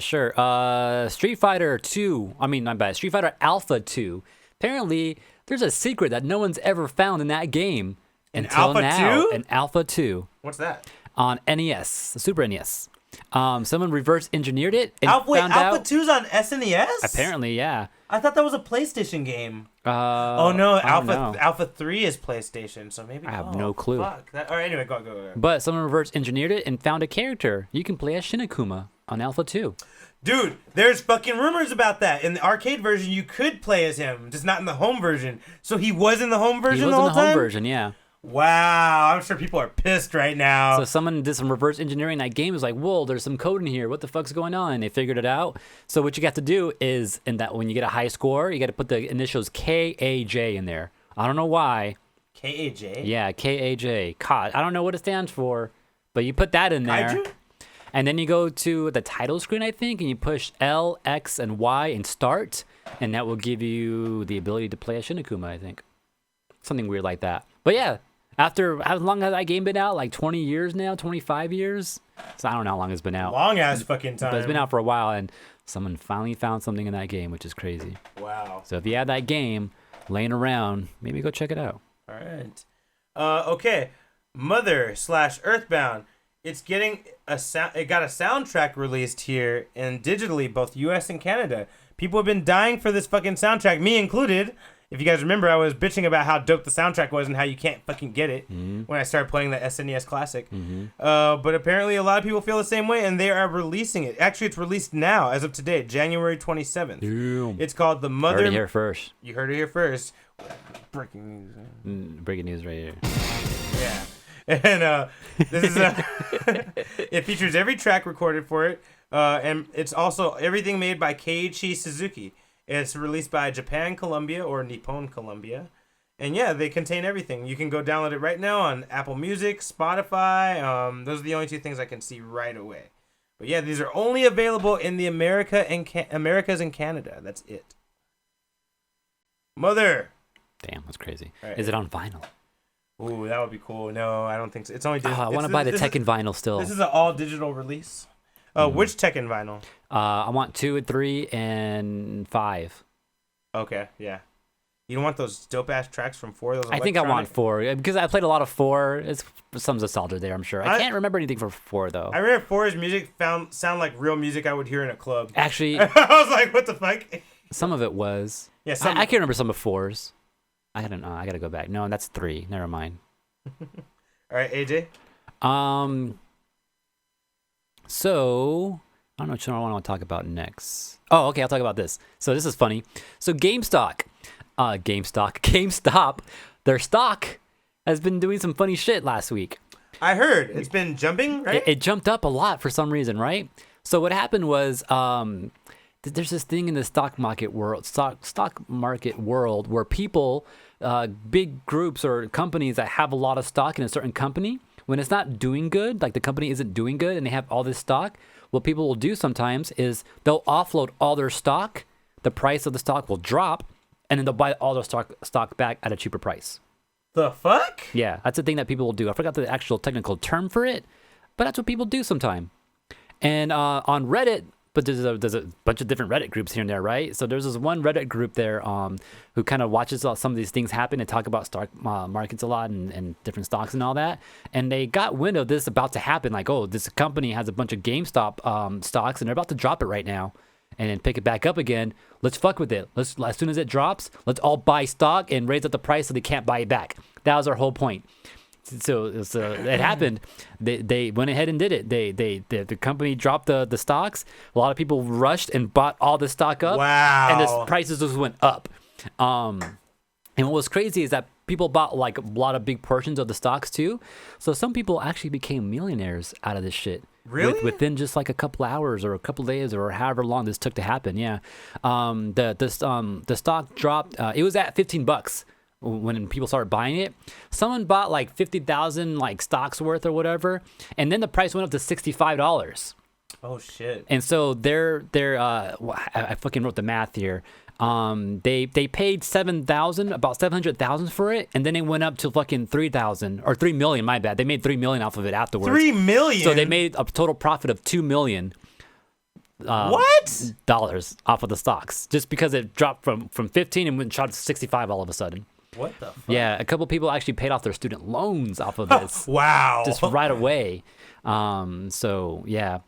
Sure. Street Fighter 2. I mean, not bad. Street Fighter Alpha 2. Apparently, there's a secret that no one's ever found in that game until Alpha now. 2? In Alpha 2 What's that? on NES, the Super NES. Someone reverse engineered it and Alpha found out. 2's on SNES? Apparently, yeah. I thought that was a PlayStation game. Oh no, I don't know. Alpha 3 is PlayStation, so maybe. I have no clue. Fuck. All right, anyway, go. But someone reverse engineered it and found a character. You can play as Shinakuma on Alpha 2. Dude, there's fucking rumors about that. In the arcade version, you could play as him, just not in the home version. So he was in the home version He was the in whole the home time? version, yeah. Wow, I'm sure people are pissed right now. So someone did some reverse engineering. That game is like, whoa, there's some code in here. What the fuck's going on? And they figured it out. So what you got to do is, in that when you get a high score, you got to put the initials KAJ in there. I don't know why. KAJ? Yeah, KAJ. I don't know what it stands for, but you put that in there. Kaiju? And then you go to the title screen, I think, and you push L, X, and Y and start, and that will give you the ability to play a Shinakuma, I think. Something weird like that. But yeah, after how long has that game been out? Like 20 years now, 25 years? So I don't know how long it's been out. Long ass fucking time. But it's been out for a while, and someone finally found something in that game, which is crazy. Wow. So if you have that game laying around, maybe go check it out. All right. Okay. Mother/Earthbound. It's getting it got a soundtrack released here and digitally, both US and Canada. People have been dying for this fucking soundtrack, me included. If you guys remember, I was bitching about how dope the soundtrack was and how you can't fucking get it when I started playing the SNES Classic. But apparently a lot of people feel the same way, and they are releasing it. Actually, it's released now, as of today, January 27th. Damn. It's called The Mother... Heard it here first. You heard it here first. Breaking news. Breaking news right here. Yeah. And this is it features every track recorded for it, and it's also everything made by Keiichi Suzuki. It's released by Japan Columbia or Nippon Columbia, and yeah, they contain everything. You can go download it right now on Apple Music, Spotify. Those are the only two things I can see right away. But yeah, these are only available in the Americas and Canada. That's it. Mother. Damn, that's crazy. Right. Is it on vinyl? Ooh, that would be cool. No, I don't think so. It's only digital. I want to buy the Tekken vinyl still. This is an all digital release. Which Tekken vinyl? I want 2 and 3 and 5. Okay, yeah. You don't want those dope ass tracks from 4? Those I think I want 4 because I played a lot of 4. It's some nostalgia there, I'm sure. I can't remember anything for 4 though. I remember 4's music sound like real music I would hear in a club. Actually, I was like, what the fuck? some of it was. Yeah, I can't remember some of 4's. I don't know. I gotta go back. No, that's 3. Never mind. All right, AJ. So I don't know which one I want to talk about next. Oh, okay. I'll talk about this. So this is funny. So GameStop, their stock has been doing some funny shit last week. I heard it's been jumping, right? It jumped up a lot for some reason, right? So what happened was, there's this thing in the stock market world where people, big groups or companies that have a lot of stock in a certain company, when it's not doing good, like the company isn't doing good and they have all this stock, what people will do sometimes is they'll offload all their stock, the price of the stock will drop, and then they'll buy all their stock back at a cheaper price. The fuck? Yeah, that's the thing that people will do. I forgot the actual technical term for it, but that's what people do sometime. And on Reddit, but there's a bunch of different Reddit groups here and there, right? So there's this one Reddit group there who kind of watches some of these things happen and talk about stock markets a lot and different stocks and all that. And they got wind of this about to happen, like, oh, this company has a bunch of GameStop stocks and they're about to drop it right now and then pick it back up again. Let's fuck with it. As soon as it drops, let's all buy stock and raise up the price so they can't buy it back. That was our whole point. So it happened. They went ahead and did it. The company dropped the stocks. A lot of people rushed and bought all the stock up. Wow. And the prices just went up. And what was crazy is that people bought like a lot of big portions of the stocks too. So some people actually became millionaires out of this shit. Really? Within just like a couple hours or a couple days or however long this took to happen. Yeah. The stock dropped. It was at $15 when people started buying it. Someone bought like 50,000 like stocks worth or whatever, and then the price went up to $65. Oh shit. And so I fucking wrote the math here. They paid about 700,000 for it, and then it went up to fucking 3,000 or 3 million. My bad. They made 3 million off of it afterwards. 3 million. So they made a total profit of 2 million. What? Dollars off of the stocks, just because it dropped from 15 and went shot to 65 all of a sudden. What the fuck? Yeah, a couple people actually paid off their student loans off of this. Wow. Just right away. So yeah,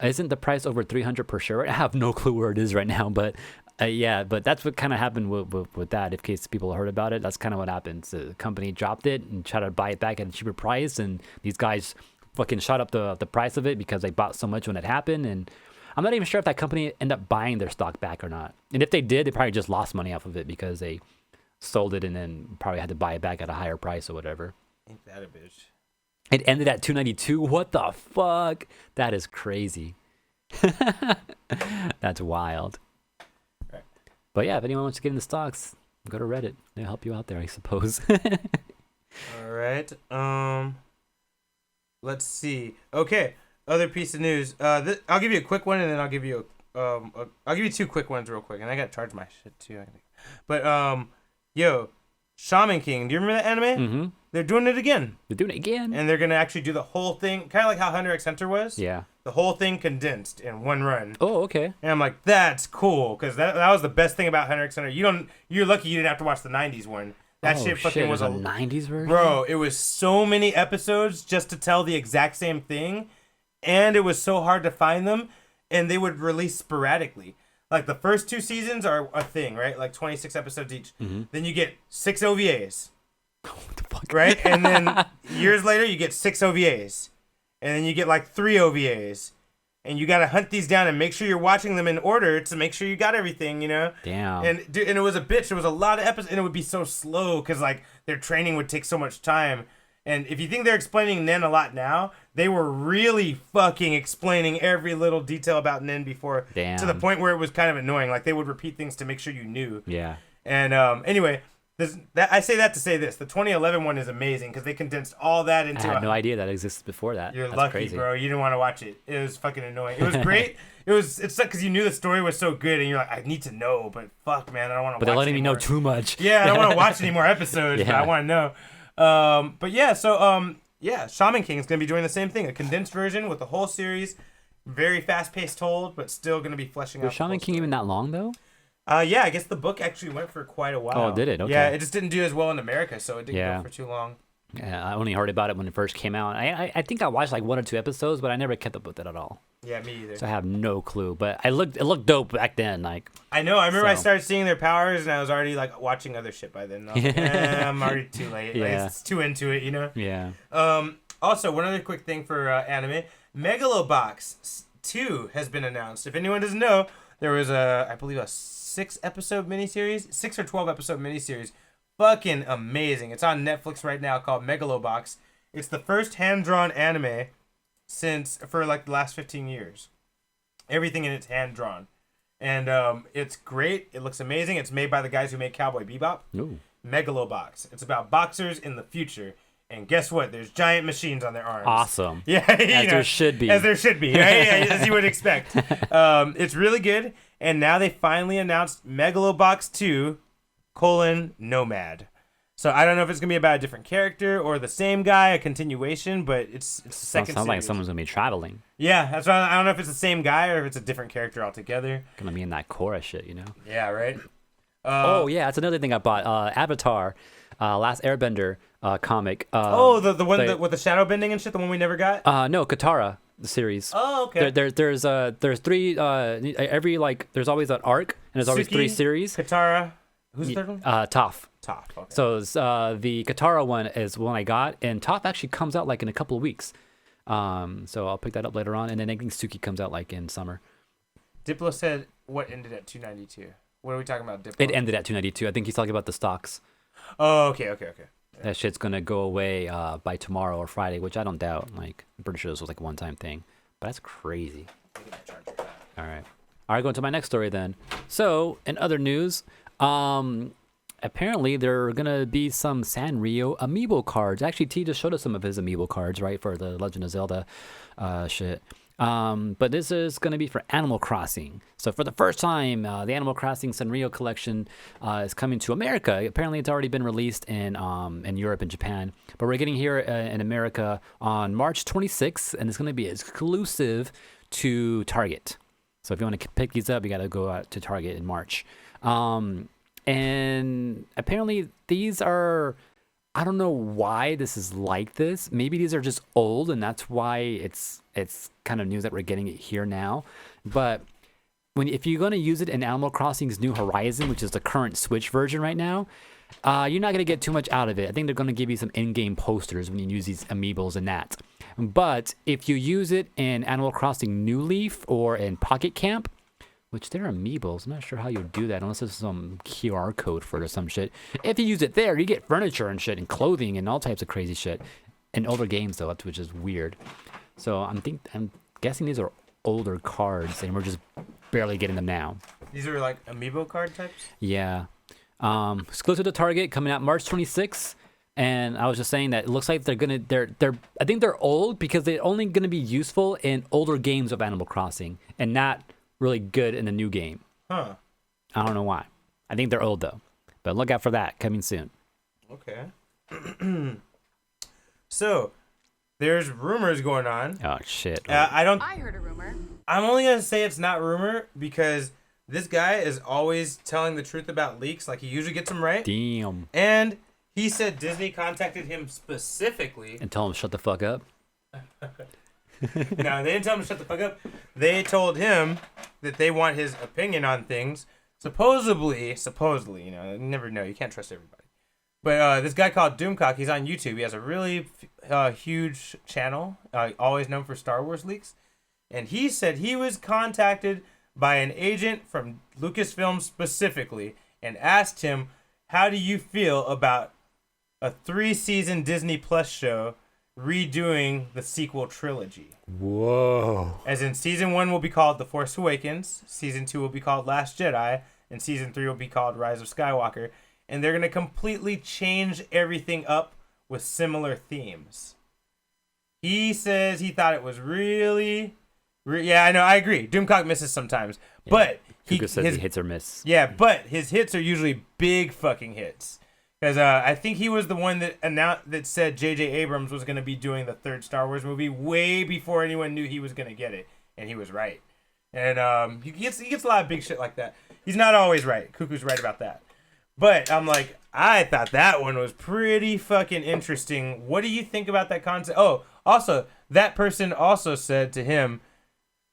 isn't the price over 300 per share? I have no clue where it is right now, but yeah, but that's what kind of happened with that. In case people heard about it, that's kind of what happened. So the company dropped it and tried to buy it back at a cheaper price, and these guys fucking shot up the price of it because they bought so much when it happened. And I'm not even sure if that company ended up buying their stock back or not. And if they did, they probably just lost money off of it because they sold it and then probably had to buy it back at a higher price or whatever. Ain't that a bitch? It ended at 292. What the fuck? That is crazy. That's wild. Right. But yeah, if anyone wants to get into stocks, go to Reddit. They'll help you out there, I suppose. All right. Let's see. Okay. Other piece of news. I'll give you a quick one, and then I'll give you I'll give you two quick ones real quick, and I gotta charge my shit too. I think. But yo, Shaman King. Do you remember that anime? Mm-hmm. They're doing it again. They're doing it again. And they're gonna actually do the whole thing, kind of like how Hunter x Hunter was. Yeah. The whole thing condensed in one run. Oh, okay. And I'm like, that's cool, because that was the best thing about Hunter x Hunter. You're lucky you didn't have to watch the '90s one. That shit fucking was a '90s version. Bro, it was so many episodes just to tell the exact same thing, and it was so hard to find them, and they would release sporadically. Like the first 2 seasons are a thing, right? Like 26 episodes each. Mm-hmm. Then you get 6 OVAs. What the fuck? Right? And then years later, you get 6 OVAs. And then you get like 3 OVAs. And you got to hunt these down and make sure you're watching them in order to make sure you got everything, you know? Damn. And dude, and it was a bitch. There was a lot of episodes, and it would be so slow because like their training would take so much time. And if you think they're explaining Nen a lot now, they were really fucking explaining every little detail about Nen before. Damn. To the point where it was kind of annoying. Like they would repeat things to make sure you knew. Yeah. And anyway, I say that to say this. The 2011 one is amazing because they condensed all that into. I had no idea that existed before that. You're That's lucky, crazy. bro. You didn't want to watch it. It was fucking annoying. It was great. It's because you knew the story was so good, and you're like, I need to know, but fuck, man, I don't want to. But they're letting me know too much. Yeah, I don't want to watch any more episodes. Yeah. But I want to know. But yeah, so yeah, Shaman King is gonna be doing the same thing, a condensed version with the whole series, very fast paced told, but still gonna be fleshing out. Was Shaman King even that long though? Yeah, I guess the book actually went for quite a while. Oh, did it? Okay. Yeah, it just didn't do as well in America, so it didn't go for too long. Yeah, I only heard about it when it first came out. I think I watched like 1 or 2 episodes, but I never kept up with it at all. Yeah, me either. So I have no clue. But it looked dope back then. Like I know. I remember I So. started seeing their powers, and I was already like watching other shit by then. I was like, I'm already too late. Like, Yeah. it's too into it, you know. Yeah. Also, one other quick thing for anime: Megalobox 2 has been announced. If anyone doesn't know, there was I believe a 6 or 12 episode miniseries. Fucking amazing. It's on Netflix right now called Megalobox. It's the first hand-drawn anime for like the last 15 years. Everything in it's hand-drawn. And it's great. It looks amazing. It's made by the guys who made Cowboy Bebop. Ooh. Megalobox. It's about boxers in the future. And guess what? There's giant machines on their arms. Awesome. Yeah, There should be. As there should be, right? Yeah, as you would expect. It's really good. And now they finally announced Megalobox 2, Nomad. So I don't know if it's going to be about a different character or the same guy, a continuation, but it's the second Sounds like series. someone's gonna be traveling. Yeah, that's why I don't know if it's the same guy or if it's a different character altogether. Gonna be in that Korra shit, you know. Yeah, right? Oh yeah, that's another thing I bought. Avatar, Last Airbender comic. The one with the shadow bending and shit, the one we never got? No, Katara, the series. Oh, okay. There's 3 every there's always an arc and there's always Suki, 3 series. Katara. Who's the third one? Toph. Toph. Okay. So the Katara one is one I got, and Toph actually comes out like in a couple of weeks. So I'll pick that up later on, and then I think Suki comes out like in summer. Diplo said what ended at 292. What are we talking about, Diplo? It ended at 292. I think he's talking about the stocks. Oh, okay. That shit's gonna go away by tomorrow or Friday, which I don't doubt. Like I'm pretty sure this was like a one-time thing, but that's crazy. All right, going to my next story then. So in other news, apparently there are gonna be some Sanrio amiibo cards. Actually, T just showed us some of his amiibo cards, right, for the Legend of Zelda shit. But this is going to be for Animal Crossing. So for the first time, the Animal Crossing Sanrio collection is coming to America. Apparently, it's already been released in Europe and Japan, but we're getting here in America on March 26th, and it's going to be exclusive to Target. So if you want to pick these up, you got to go out to Target in March. And apparently, these are. I don't know why this is like this. Maybe these are just old, and that's why it's kind of news that we're getting it here now. But if you're going to use it in Animal Crossing's New Horizon, which is the current Switch version right now, you're not going to get too much out of it. I think they're going to give you some in-game posters when you use these amiibos and that. But if you use it in Animal Crossing New Leaf or in Pocket Camp, which they're amiibos. I'm not sure how you would do that unless there's some QR code for it or some shit. If you use it there, you get furniture and shit and clothing and all types of crazy shit. In older games though, which is weird. So I'm guessing these are older cards and we're just barely getting them now. These are like amiibo card types? Yeah. Exclusive to Target, coming out March 26th. And I was just saying that it looks like I think they're old because they're only gonna be useful in older games of Animal Crossing and not really good in the new game. Huh. I don't know why. I think they're old though. But look out for that coming soon. Okay. So, there's rumors going on. Oh shit. I heard a rumor. I'm only gonna say it's not rumor because this guy is always telling the truth about leaks. Like he usually gets them right. Damn. And he said Disney contacted him specifically. And tell him to shut the fuck up. No, they didn't tell him to shut the fuck up. They told him that they want his opinion on things. Supposedly, you know, you never know. You can't trust everybody. But this guy called Doomcock, he's on YouTube. He has a really huge channel, always known for Star Wars leaks. And he said he was contacted by an agent from Lucasfilm specifically and asked him, how do you feel about a 3-season Disney Plus show redoing the sequel trilogy? Whoa. As in, season 1 will be called The Force Awakens, season 2 will be called Last Jedi, and season 3 will be called Rise of Skywalker. And they're going to completely change everything up with similar themes. He says he thought it was really... yeah, I know, I agree. Doomcock misses sometimes. Yeah. But Kuka says he hits or miss. Yeah, but his hits are usually big fucking hits. Because I think he was the one that said J.J. Abrams was going to be doing the third Star Wars movie way before anyone knew he was going to get it. And he was right. And he gets a lot of big shit like that. He's not always right. Cuckoo's right about that. But I'm like, I thought that one was pretty fucking interesting. What do you think about that concept? Oh, also, that person also said to him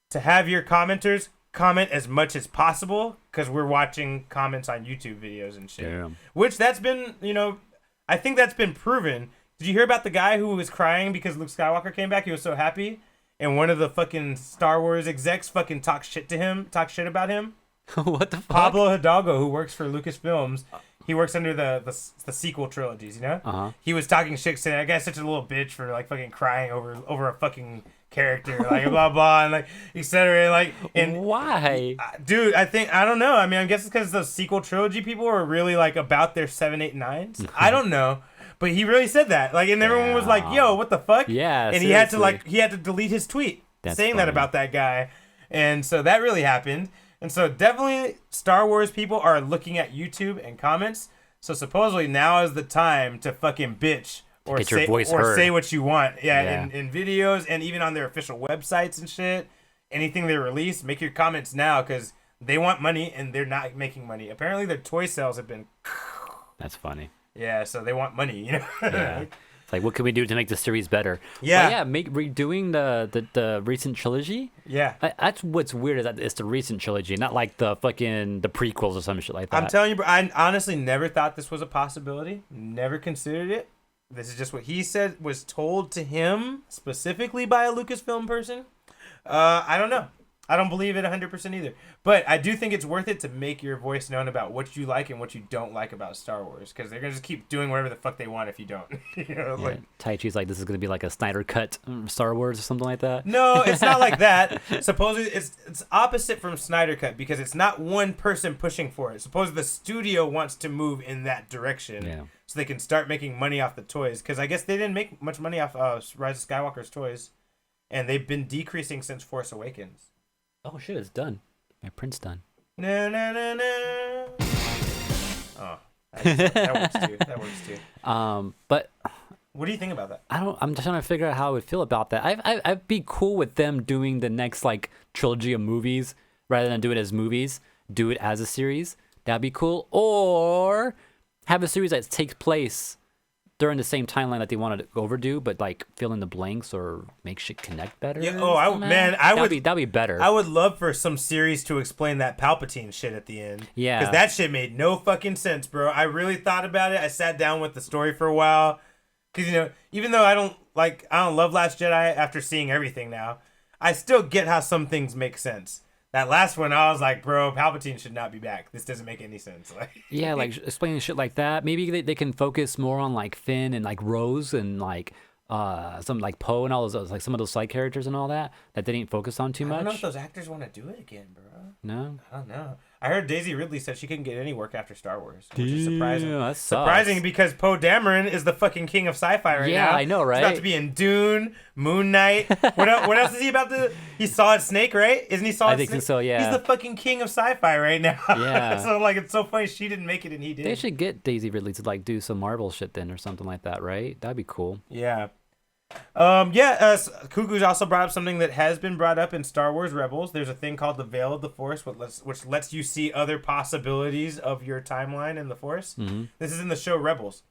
to have your commenters comment as much as possible because we're watching comments on YouTube videos and shit. Damn. Which that's been, you know, I think that's been proven. Did you hear about the guy who was crying because Luke Skywalker came back? He was so happy. And one of the fucking Star Wars execs fucking talk shit about him. What the fuck? Pablo Hidalgo, who works for Lucasfilms, he works under the sequel trilogies, you know? Uh-huh. He was talking shit, saying that guy's such a little bitch for like fucking crying over a fucking character, like blah blah, and like etc. Like, and why, dude? I don't know. I mean, I guess it's because the sequel trilogy people were really like about their 7, 8, 9s. I don't know, but he really said that. Like, and everyone was like, "Yo, what the fuck?" Yeah, and seriously. he had to delete his tweet saying funny. that about that guy, and so that really happened. And so definitely Star Wars people are looking at YouTube and comments. So supposedly now is the time to fucking bitch or get your voice or heard. say what you want. Yeah. In videos and even on their official websites and shit. Anything they release, make your comments now because they want money and they're not making money. Apparently their toy sales have been... That's funny. Yeah, so they want money, you know? Yeah. It's like, what can we do to make the series better? Yeah. Well, yeah, redoing the recent trilogy. Yeah. That's what's weird is that it's the recent trilogy, not like the prequels or some shit like that. I'm telling you, bro, I honestly never thought this was a possibility. Never considered it. This is just what he said was told to him specifically by a Lucasfilm person. I don't know. I don't believe it 100% either. But I do think it's worth it to make your voice known about what you like and what you don't like about Star Wars. Because they're going to just keep doing whatever the fuck they want if you don't. You know, Yeah. like, Tai Chi's like, this is going to be like a Snyder cut Star Wars or something like that. no, it's not like that. Supposedly, it's opposite from Snyder Cut because it's not one person pushing for it. Suppose the studio wants to move in that direction. Yeah. So they can start making money off the toys. Because I guess they didn't make much money off Rise of Skywalker's toys. and they've been decreasing since Force Awakens. Oh shit, it's done. My print's done. No, no, no, no. Oh, that works too. That works too. But What do you think about that? I'm just trying to figure out how I would feel about that. I'd be cool with them doing the next like trilogy of movies rather than do it as movies. Do it as a series. That'd be cool. Or have a series that takes place during the same timeline that they wanted to overdo, but like fill in the blanks or make shit connect better. Yeah. That'd be better. I would love for some series to explain that Palpatine shit at the end. Yeah. Because that shit made no fucking sense, bro. I really thought about it. I sat down with the story for a while. Because, even though I don't love Last Jedi after seeing everything now, I still get how some things make sense. That last one, I was like, bro, Palpatine should not be back. This doesn't make any sense. Yeah, like explaining shit like that. Maybe they can focus more on like Finn and like Rose and like some like Poe and all those like some of those side characters and all that they didn't focus on too much. I don't know if those actors want to do it again, bro. No, I don't know. I heard Daisy Ridley said she couldn't get any work after Star Wars, which is surprising. That sucks. Surprising because Poe Dameron is the fucking king of sci-fi right now. Yeah, I know, right? He's about to be in Dune, Moon Knight. What else is he about to? He's Solid Snake, right? Isn't he Solid Snake? I think so. Yeah. He's the fucking king of sci-fi right now. Yeah. So like, it's so funny she didn't make it and he did. They should get Daisy Ridley to like do some Marvel shit then or something like that, right? That'd be cool. Yeah. Kugu's also brought up something that has been brought up in Star Wars Rebels. There's a thing called the Veil of the Force, which lets you see other possibilities of your timeline in the Force. Mm-hmm. This is in the show Rebels.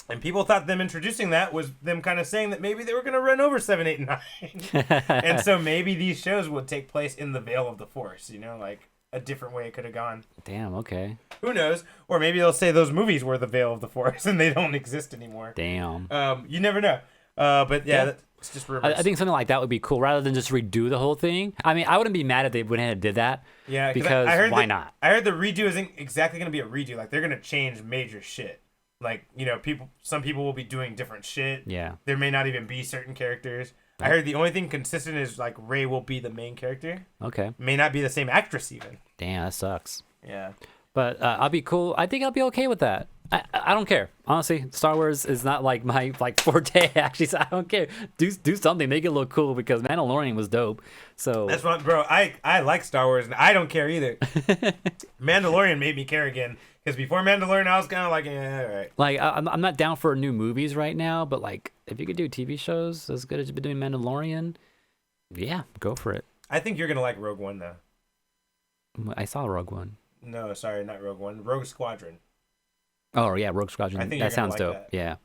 And people thought them introducing that was them kind of saying that maybe they were going to run over 7, 8, and 9. And so maybe these shows would take place in the Veil of the Force, like a different way it could have gone. Damn, okay. Who knows? Or maybe they'll say those movies were the Veil of the Force and they don't exist anymore. Damn. You never know. But yeah. It's just rumors. I think something like that would be cool rather than just redo the whole thing. I mean, I wouldn't be mad if they went ahead and did that. Yeah, because I heard why not? I heard the redo isn't exactly going to be a redo. Like, they're going to change major shit. Like, some people will be doing different shit. Yeah. There may not even be certain characters. I heard the only thing consistent is, like, Rey will be the main character. Okay. May not be the same actress, even. Damn, that sucks. Yeah. But I'll be cool. I think I'll be okay with that. I don't care. Honestly, Star Wars is not like my forte, actually, so I don't care. Do something. Make it look cool because Mandalorian was dope. So that's what, bro. I like Star Wars, and I don't care either. Mandalorian made me care again. Because before Mandalorian, I was kind of like, yeah, all right. Like, I'm not down for new movies right now, but, like, if you could do TV shows as good as you've been doing Mandalorian, yeah, go for it. I think you're going to like Rogue One, though. I saw Rogue One. No, sorry, not Rogue One. Rogue Squadron. Oh, yeah, Rogue Squadron. I think that sounds like dope. that. Yeah.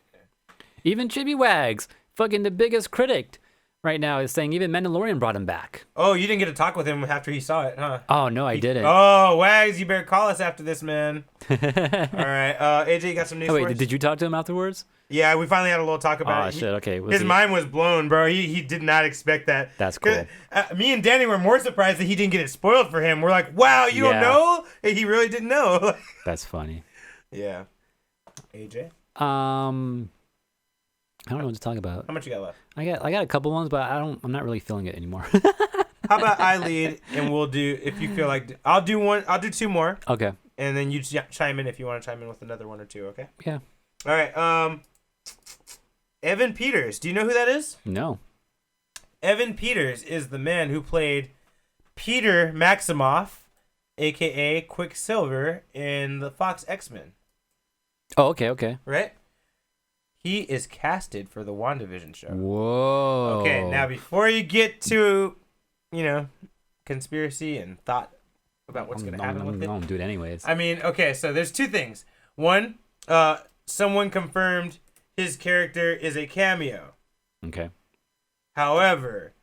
Even Chibi Wags, fucking the biggest critic right now, is saying even Mandalorian brought him back. Oh, you didn't get to talk with him after he saw it, huh? Oh, no, I didn't. Oh, Wags, you better call us after this, man. All right. AJ, you got some news for us? Did you talk to him afterwards? Yeah, we finally had a little talk about it. Oh, shit, okay. His mind was blown, bro. He did not expect that. That's cool. Me and Danny were more surprised that he didn't get it spoiled for him. We're like, wow, you don't know? He really didn't know. That's funny. Yeah. AJ? I don't know what to talk about. How much you got left? I got a couple ones, but I'm not really feeling it anymore. How about I lead and we'll do, if you feel like, I'll do two more. Okay. And then you chime in if you want to chime in with another one or two, okay? Yeah. All right. Evan Peters. Do you know who that is? No. Evan Peters is the man who played Peter Maximoff, a.k.a. Quicksilver, in the Fox X-Men. Oh, okay. Right? He is casted for the WandaVision show. Whoa. Okay, now before you get to, conspiracy and thought about what's going to happen with it. I'm do it anyways. I mean, okay, so there's two things. One, someone confirmed his character is a cameo. Okay. However,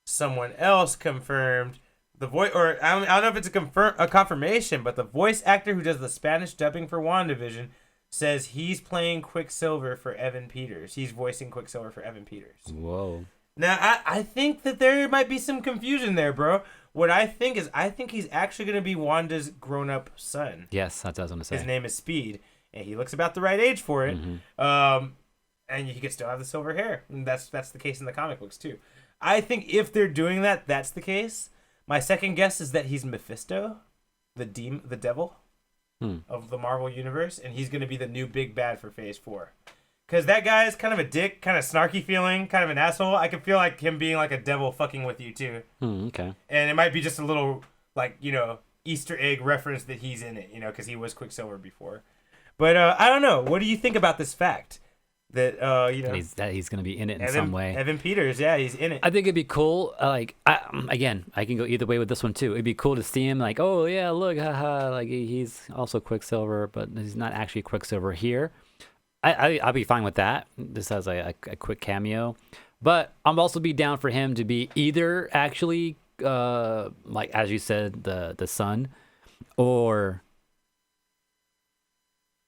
someone else confirmed the voice, or I don't know if it's a confirmation, but the voice actor who does the Spanish dubbing for WandaVision says he's playing Quicksilver for Evan Peters. He's voicing Quicksilver for Evan Peters. Whoa. Now, I think that there might be some confusion there, bro. What I think he's actually going to be Wanda's grown-up son. Yes, that's what I was going to say. His name is Speed, and he looks about the right age for it. Mm-hmm. And he could still have the silver hair. And that's the case in the comic books, too. I think if they're doing that, that's the case. My second guess is that he's Mephisto, the devil of the Marvel Universe, and he's going to be the new big bad for Phase 4. Because that guy is kind of a dick, kind of snarky feeling, kind of an asshole. I could feel like him being like a devil fucking with you too. Okay. And it might be just a little like, you know, Easter egg reference that he's in it, you know, because he was Quicksilver before. But I don't know. What do you think about this fact that you know that he's gonna be in it in some way? Evan Peters, yeah, he's in it. I think it'd be cool. Like, again, I can go either way with this one too. It'd be cool to see him like, oh yeah, look, haha, like he's also Quicksilver, but he's not actually Quicksilver here. I'll be fine with that. This has a quick cameo, but I'm also be down for him to be either actually like as you said the son, or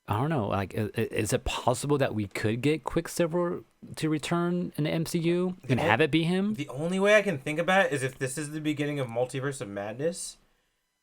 I don't know. Like, is it possible that we could get Quicksilver to return in the MCU and have it be him? The only way I can think about it is if this is the beginning of Multiverse of Madness,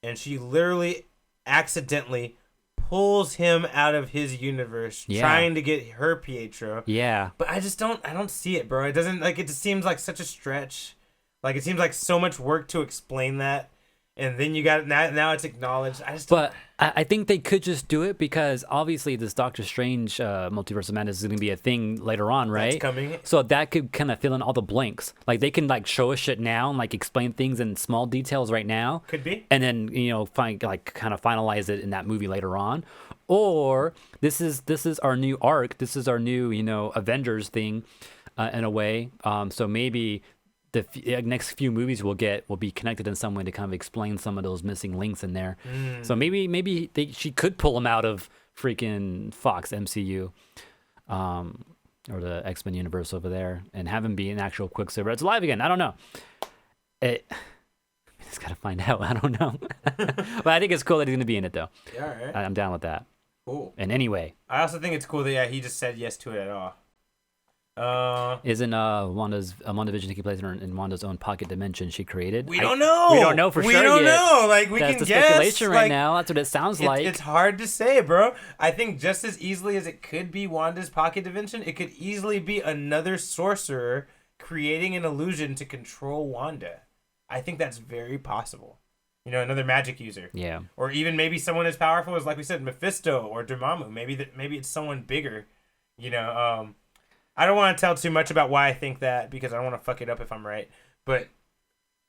and she literally accidentally pulls him out of his universe, trying to get her Pietro. Yeah. But I don't see it, bro. It doesn't, like, it just seems like such a stretch. Like, it seems like so much work to explain that. And then you got it, now it's acknowledged. But I think they could just do it because obviously this Doctor Strange Multiverse of Madness is going to be a thing later on, right? That's coming. So that could kind of fill in all the blanks. Like they can like show us shit now and like explain things in small details right now. Could be. And then, you know, kind of finalize it in that movie later on. Or this is our new arc. This is our new, you know, Avengers thing in a way. So maybe the next few movies will be connected in some way to kind of explain some of those missing links in there. So maybe she could pull them out of freaking Fox MCU, or the X-Men universe over there, and have him be an actual Quicksilver. It's alive again. I don't know. Just gotta find out. I don't know. But I think it's cool that he's gonna be in it though. Yeah, all right. I'm down with that. Cool. And anyway, I also think it's cool that he just said yes to it at all. Isn't WandaVision taking place in Wanda's own pocket dimension she created? We don't know. We don't know for sure yet. We don't know. Like, we That's can the guess. speculation right like, now. That's what it sounds like. It's hard to say, bro. I think just as easily as it could be Wanda's pocket dimension, it could easily be another sorcerer creating an illusion to control Wanda. I think that's very possible. You know, another magic user. Yeah. Or even maybe someone as powerful as, like we said, Mephisto or Dormammu. Maybe it's someone bigger. You know, I don't want to tell too much about why I think that because I don't want to fuck it up if I'm right. But,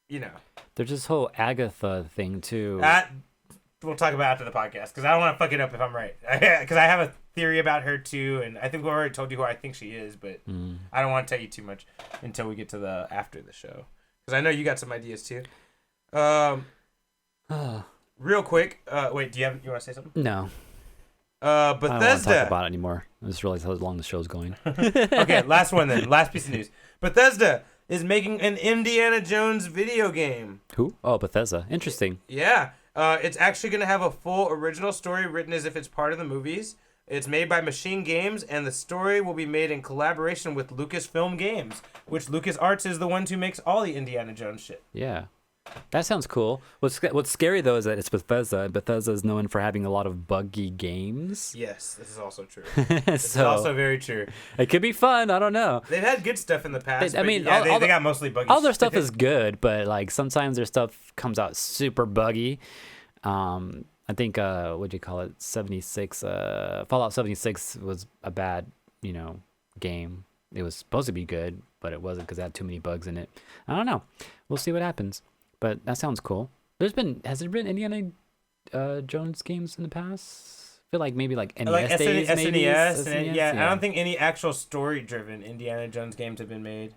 you know. There's this whole Agatha thing, too. We'll talk about after the podcast because I don't want to fuck it up if I'm right. Because I have a theory about her, too. And I think we already told you who I think she is. But I don't want to tell you too much until we get to after the show. Because I know you got some ideas, too. Real quick. Wait, you want to say something? No. Bethesda. I don't want to talk about it anymore. I just realized how long the show's going. Okay, last one then. Last piece of news. Bethesda is making an Indiana Jones video game. Who? Oh, Bethesda. Interesting. Yeah. It's actually going to have a full original story written as if it's part of the movies. It's made by Machine Games, and the story will be made in collaboration with Lucasfilm Games, which LucasArts is the one who makes all the Indiana Jones shit. Yeah. That sounds cool. What's scary, though, is that it's Bethesda. Bethesda is known for having a lot of buggy games. Yes, this is also true. This is also very true. It could be fun. I don't know. They've had good stuff in the past. They got mostly buggy. All their stuff is good, but like sometimes their stuff comes out super buggy. I think what'd you call it? 76. Fallout 76 was a bad, game. It was supposed to be good, but it wasn't because it had too many bugs in it. I don't know. We'll see what happens. But that sounds cool. Has there been Indiana Jones games in the past? I feel like maybe like NES days, maybe. SNES, yeah. I don't think any actual story-driven Indiana Jones games have been made.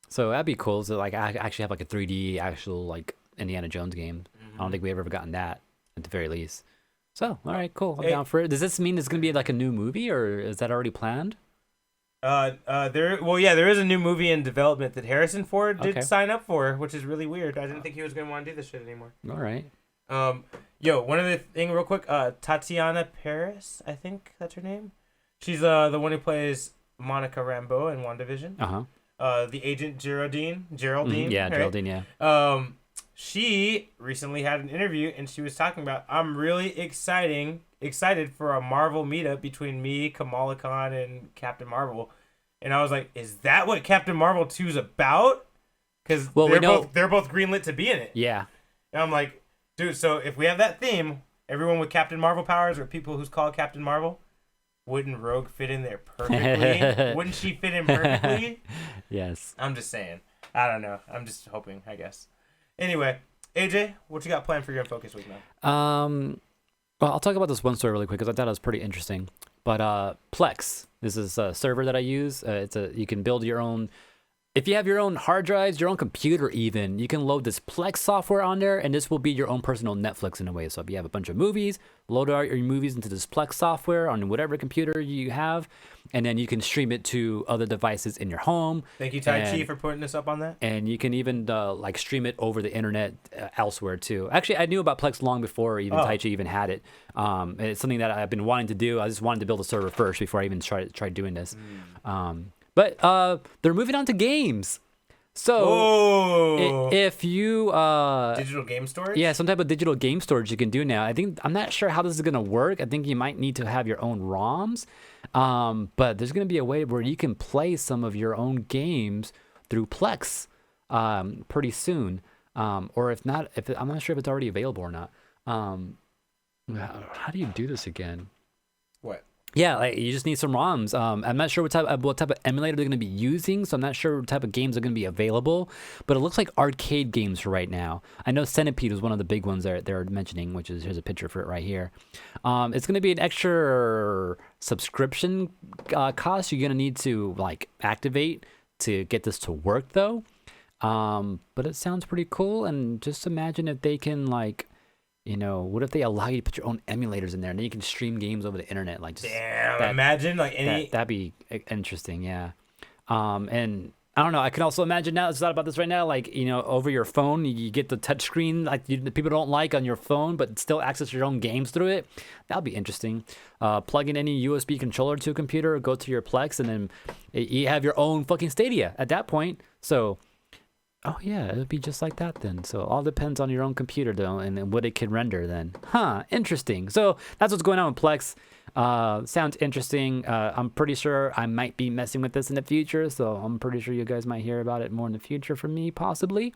So that'd be cool to like actually have like a 3D actual like Indiana Jones game. I don't think we've ever gotten that at the very least. So all right, cool. I'm down for it. Does this mean it's gonna be like a new movie, or is that already planned? There is a new movie in development that Harrison Ford did sign up for, which is really weird. I didn't think he was gonna want to do this shit anymore. All right. One other thing real quick. Tatiana Paris, I think that's her name. She's the one who plays Monica Rambeau in WandaVision. The agent Geraldine. Yeah, right? Geraldine. Yeah. She recently had an interview and she was talking about, I'm really excited for a Marvel meetup between me, Kamala Khan, and Captain Marvel. And I was like, is that what Captain Marvel 2 is about? Because they're both greenlit to be in it. Yeah. And I'm like, dude, so if we have that theme, everyone with Captain Marvel powers or people who's called Captain Marvel, wouldn't Rogue fit in there perfectly? Wouldn't she fit in perfectly? Yes. I'm just saying. I don't know. I'm just hoping, I guess. Anyway, AJ, what you got planned for your Unfocused week now? Well, I'll talk about this one story really quick because I thought it was pretty interesting. But Plex, this is a server that I use. You can build your own. If you have your own hard drives, your own computer even, you can load this Plex software on there, and this will be your own personal Netflix in a way. So if you have a bunch of movies, load out your movies into this Plex software on whatever computer you have, and then you can stream it to other devices in your home. Thank you, Tai Chi, for putting us up on that. And you can even like stream it over the internet elsewhere too. Actually, I knew about Plex long before even Tai Chi even had it. And it's something that I've been wanting to do. I just wanted to build a server first before I even tried doing this. But they're moving on to games. So if you digital game storage? Yeah, some type of digital game storage you can do now. I'm not sure how this is gonna work. I think you might need to have your own ROMs. But there's gonna be a way where you can play some of your own games through Plex pretty soon. Or if not, I'm not sure if it's already available or not. How do you do this again? What? Yeah, like you just need some ROMs. I'm not sure what type of emulator they're going to be using, so I'm not sure what type of games are going to be available. But it looks like arcade games right now. I know Centipede is one of the big ones they're mentioning, which is here's a picture for it right here. It's going to be an extra subscription cost you're going to need to like activate to get this to work though. But it sounds pretty cool, and just imagine if they can like. What if they allow you to put your own emulators in there and then you can stream games over the internet? Like, just imagine like any. That'd be interesting, yeah. And I don't know. I can also imagine now. It's not about this right now. Like, over your phone, you get the touch screen like people don't like on your phone, but still access your own games through it. That'd be interesting. Plug in any USB controller to a computer, go to your Plex, and then you have your own fucking Stadia at that point. So. Oh, yeah, it would be just like that then. So it all depends on your own computer, though, and what it can render then. Interesting. So that's what's going on with Plex. Sounds interesting. I'm pretty sure I might be messing with this in the future, so I'm pretty sure you guys might hear about it more in the future from me, possibly.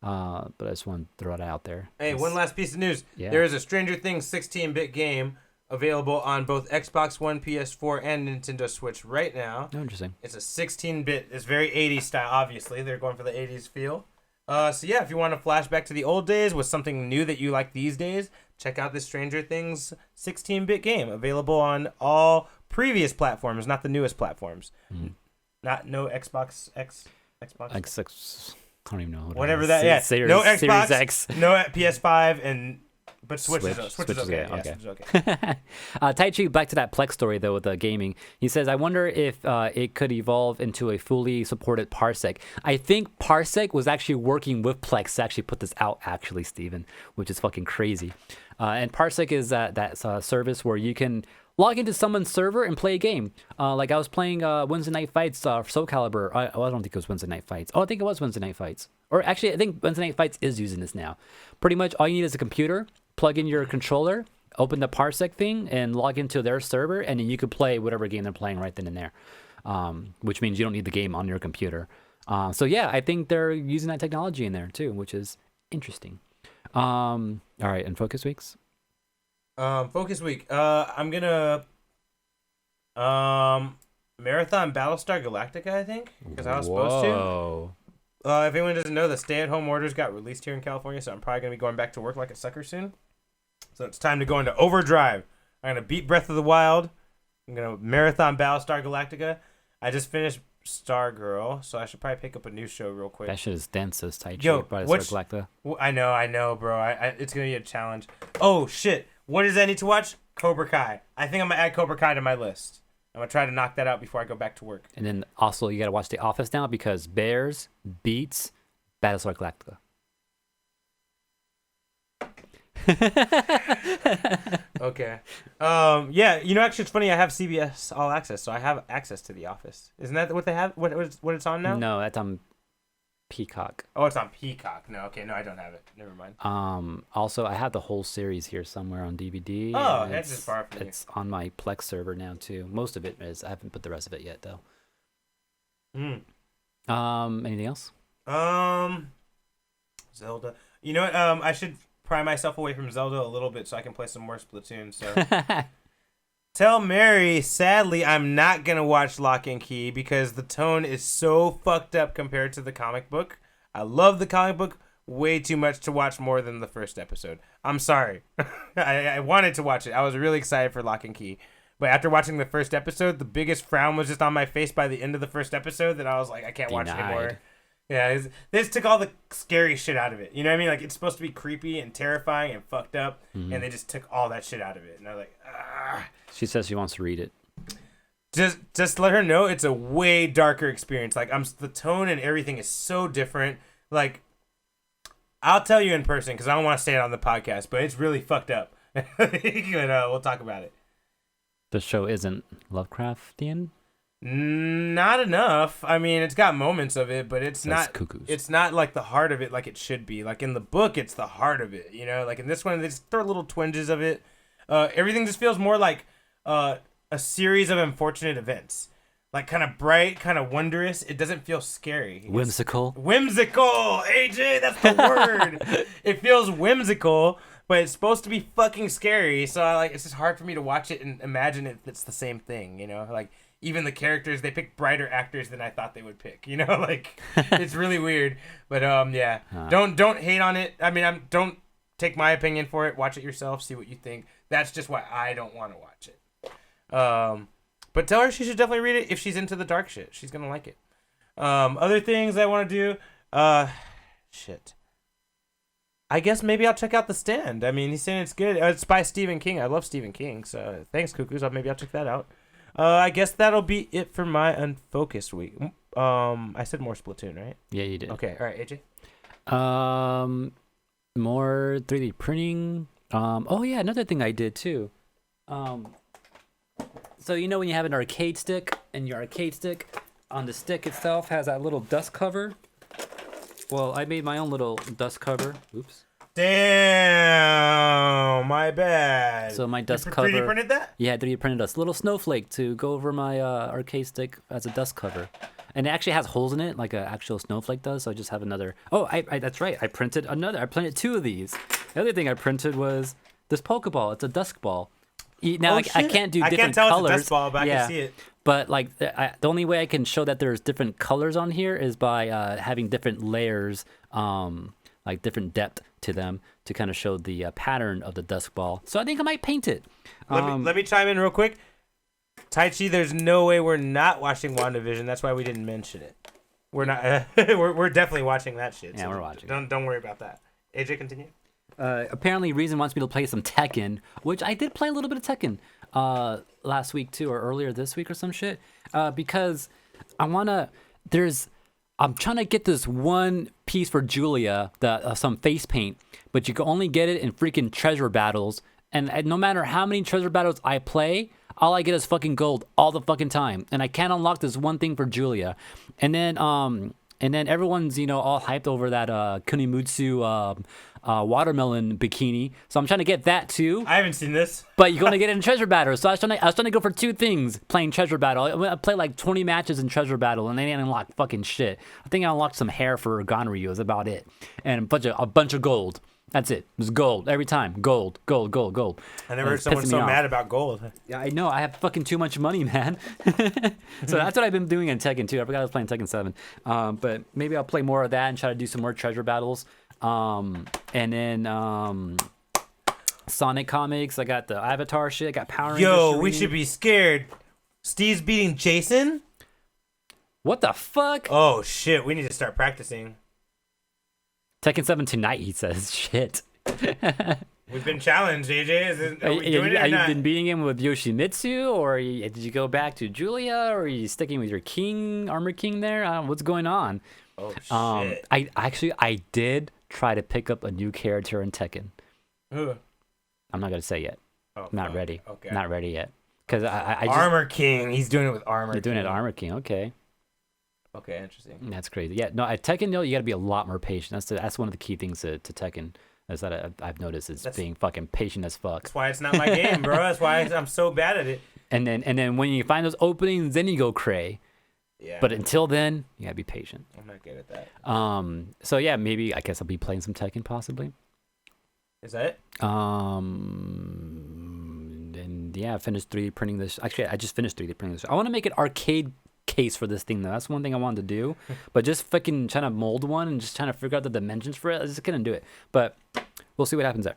But I just want to throw it out there. Hey, one last piece of news. Yeah. There is a Stranger Things 16-bit game available on both Xbox One, PS4, and Nintendo Switch right now. Oh, interesting. It's a 16-bit. It's very 80s style, obviously. They're going for the 80s feel. So yeah, if you want to flash back to the old days with something new that you like these days, check out this Stranger Things 16-bit game. Available on all previous platforms, not the newest platforms. No Xbox X. Xbox? X6. I don't even know. Whatever that, yeah. No Xbox, Series X. no PS5, and... But Switch is okay. Switch is okay. Yeah, Switch is okay. Tai Chi, back to that Plex story, though, with the gaming. He says, I wonder if it could evolve into a fully supported Parsec. I think Parsec was actually working with Plex to actually put this out, actually, Steven, which is fucking crazy. And Parsec is that service where you can log into someone's server and play a game. Like I was playing Wednesday Night Fights for Soul Calibur. I don't think it was Wednesday Night Fights. Oh, I think it was Wednesday Night Fights. Or actually, I think Wednesday Night Fights is using this now. Pretty much all you need is a computer, plug in your controller, open the Parsec thing, and log into their server, and then you can play whatever game they're playing right then and there, which means you don't need the game on your computer. So yeah, I think they're using that technology in there too, which is interesting. All right, and Focus Weeks? Focus Week. I'm gonna marathon Battlestar Galactica, I think, because I was supposed to. If anyone doesn't know, the stay-at-home orders got released here in California, so I'm probably going to be going back to work like a sucker soon. So it's time to go into overdrive. I'm going to beat Breath of the Wild. I'm going to marathon Battlestar Galactica. I just finished Stargirl, so I should probably pick up a new show real quick. That shit is dense as Tai Chi. Yo, Battlestar Galactica. I know, bro. It's going to be a challenge. Oh, shit. What does I need to watch? Cobra Kai. I think I'm going to add Cobra Kai to my list. I'm going to try to knock that out before I go back to work. And then also you got to watch The Office now because Bears beats Battlestar Galactica. Okay. Yeah, actually it's funny, I have CBS All Access, so I have access to The Office. Isn't that what they have? What it's on now? No, that's on Peacock. Oh, it's on Peacock. No, okay, no, I don't have it. Never mind. Also, I have the whole series here somewhere on DVD. Oh, that's just far from you. It's on my Plex server now too. Most of it is. I haven't put the rest of it yet though. Anything else? Zelda. You know what? I should pry myself away from Zelda a little bit so I can play some more Splatoon. So Tell Mary, sadly, I'm not going to watch Lock and Key because the tone is so fucked up compared to the comic book. I love the comic book way too much to watch more than the first episode. I'm sorry. I wanted to watch it. I was really excited for Lock and Key. But after watching the first episode, the biggest frown was just on my face by the end of the first episode that I was like, I can't watch anymore. Yeah, this took all the scary shit out of it. You know what I mean? Like, it's supposed to be creepy and terrifying and fucked up, and they just took all that shit out of it. And I was like, ah. She says she wants to read it. Just let her know it's a way darker experience. Like, the tone and everything is so different. Like, I'll tell you in person because I don't want to say it on the podcast, but it's really fucked up. But, we'll talk about it. The show isn't Lovecraftian? Not enough. I mean, it's got moments of it, but it's not cuckoos. It's not like the heart of it like it should be. Like in the book, it's the heart of it, you know? Like in this one, they just throw little twinges of it. Everything just feels more like a series of unfortunate events. Like kind of bright, kind of wondrous. It doesn't feel scary. Whimsical? Whimsical! AJ, that's the word! It feels whimsical, but it's supposed to be fucking scary. So it's just hard for me to watch it and imagine if it's the same thing, you know? Like, even the characters, they pick brighter actors than I thought they would pick, you know? Like, it's really weird. But, yeah. Don't hate on it. I mean, don't take my opinion for it. Watch it yourself. See what you think. That's just why I don't want to watch it. But tell her she should definitely read it if she's into the dark shit. She's going to like it. Other things I want to do. Shit. I guess maybe I'll check out The Stand. I mean, he's saying it's good. It's by Stephen King. I love Stephen King. So thanks, Cuckoos. Maybe I'll check that out. I guess that'll be it for my Unfocused week. I said more Splatoon, right? Yeah, you did. Okay. All right, AJ. More 3D printing. Oh yeah, another thing I did too. So you know when you have an arcade stick and your arcade stick on the stick itself has that little dust cover? Well, I made my own little dust cover. Oops. Damn, my bad. So my dust cover. 3D printed that? Yeah, 3D printed a little snowflake to go over my arcade stick as a dust cover. And it actually has holes in it like an actual snowflake does, so I just have another. Oh, I that's right. I printed two of these. The other thing I printed was this Pokeball. It's a dusk ball. Now I can't do different colors. I can't tell it's a dust ball, but I can see it. But like the only way I can show that there's different colors on here is by having different layers, like different depth to them to kind of show the pattern of the dusk ball. So I think I might paint it. Let me chime in real quick. Tai Chi, there's no way we're not watching WandaVision. That's why we didn't mention it. We're not. we're definitely watching that shit. Yeah, we're watching. Don't worry about that. AJ, continue. Apparently, Reason wants me to play some Tekken, which I did play a little bit of Tekken last week too, or earlier this week or some shit. Because I'm trying to get this one piece for Julia, some face paint, but you can only get it in freaking treasure battles. And no matter how many treasure battles I play, all I get is fucking gold all the fucking time. And I can't unlock this one thing for Julia. And then everyone's, all hyped over that Kunimutsu watermelon bikini. So I'm trying to get that too. I haven't seen this. But you're going to get it in treasure battle. So I was trying to go for two things playing treasure battle. I played like 20 matches in treasure battle and they didn't unlock fucking shit. I think I unlocked some hair for Gonryu. That's about it. And a bunch of gold. That's it. It was gold every time. Gold. I never heard someone so mad about gold. Yeah, I know. I have fucking too much money, man. So that's what I've been doing in Tekken 2. I forgot I was playing Tekken 7. But maybe I'll play more of that and try to do some more treasure battles. And then Sonic comics. I got the Avatar shit. I got Power Rangers. Yo, we should be scared. Steve's beating Jason? What the fuck? Oh, shit. We need to start practicing. Tekken 7 tonight, he says. Shit. We've been challenged, AJ. Are we doing it or you not? been beating him with Yoshimitsu, or did you go back to Julia, or are you sticking with your Armor King there? What's going on? Oh, shit. I did try to pick up a new character in Tekken. Who? I'm not going to say yet. Oh, not ready. Okay. Not ready yet. Because I just... Armor King. He's doing it with Armor King. You're doing it Armor King. Okay. Okay, interesting. That's crazy. Yeah, no, at Tekken, you got to be a lot more patient. That's one of the key things to Tekken. Is that I've noticed is being fucking patient as fuck. That's why it's not my game, bro. That's why I'm so bad at it. And then when you find those openings, then you go cray. Yeah. But until then, you gotta be patient. I'm not good at that. So yeah, maybe I guess I'll be playing some Tekken possibly. Is that it? And And yeah, I finished 3D printing this. Actually, I just finished 3D printing this. I want to make an arcade case for this thing though. That's one thing I wanted to do, but just fucking trying to mold one and just trying to figure out the dimensions for it, I just couldn't do it. But we'll see what happens there.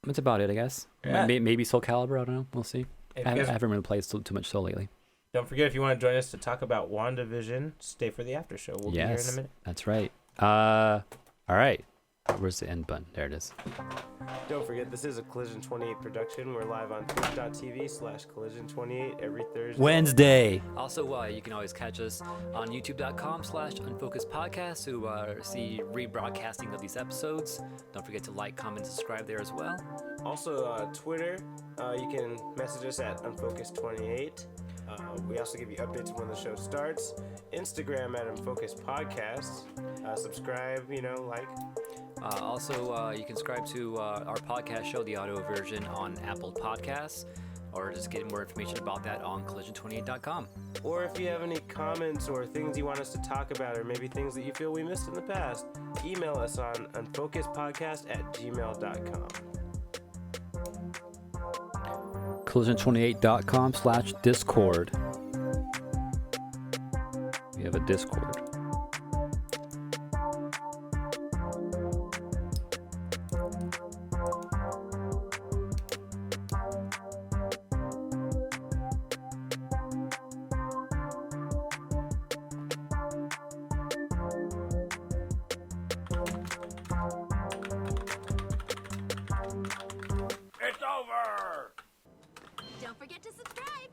That's about it, I guess. Yeah. Maybe Soul Calibur. I don't know. We'll see. If I you guys- haven't really played too much Soul lately. Don't forget, if you want to join us to talk about WandaVision, stay for the after show. We'll be here in a minute. That's right. All right. Where's the end button? There it is. Don't forget, this is a Collision 28 production. We're live on twitch.tv/Collision28 every Thursday. Wednesday. Also, you can always catch us on youtube.com/Unfocused Podcast to see rebroadcasting of these episodes. Don't forget to like, comment, subscribe there as well. Also, Twitter, you can message us at Unfocused28. We also give you updates when the show starts. Instagram at Unfocused Podcast. Subscribe, like. Also, you can subscribe to our podcast show, the audio version, on Apple Podcasts, or just get more information about that on collision28.com. Or if you have any comments or things you want us to talk about, or maybe things that you feel we missed in the past, email us on unfocusedpodcast@gmail.com. collision28.com/discord. We have a Discord. It's over! Don't forget to subscribe.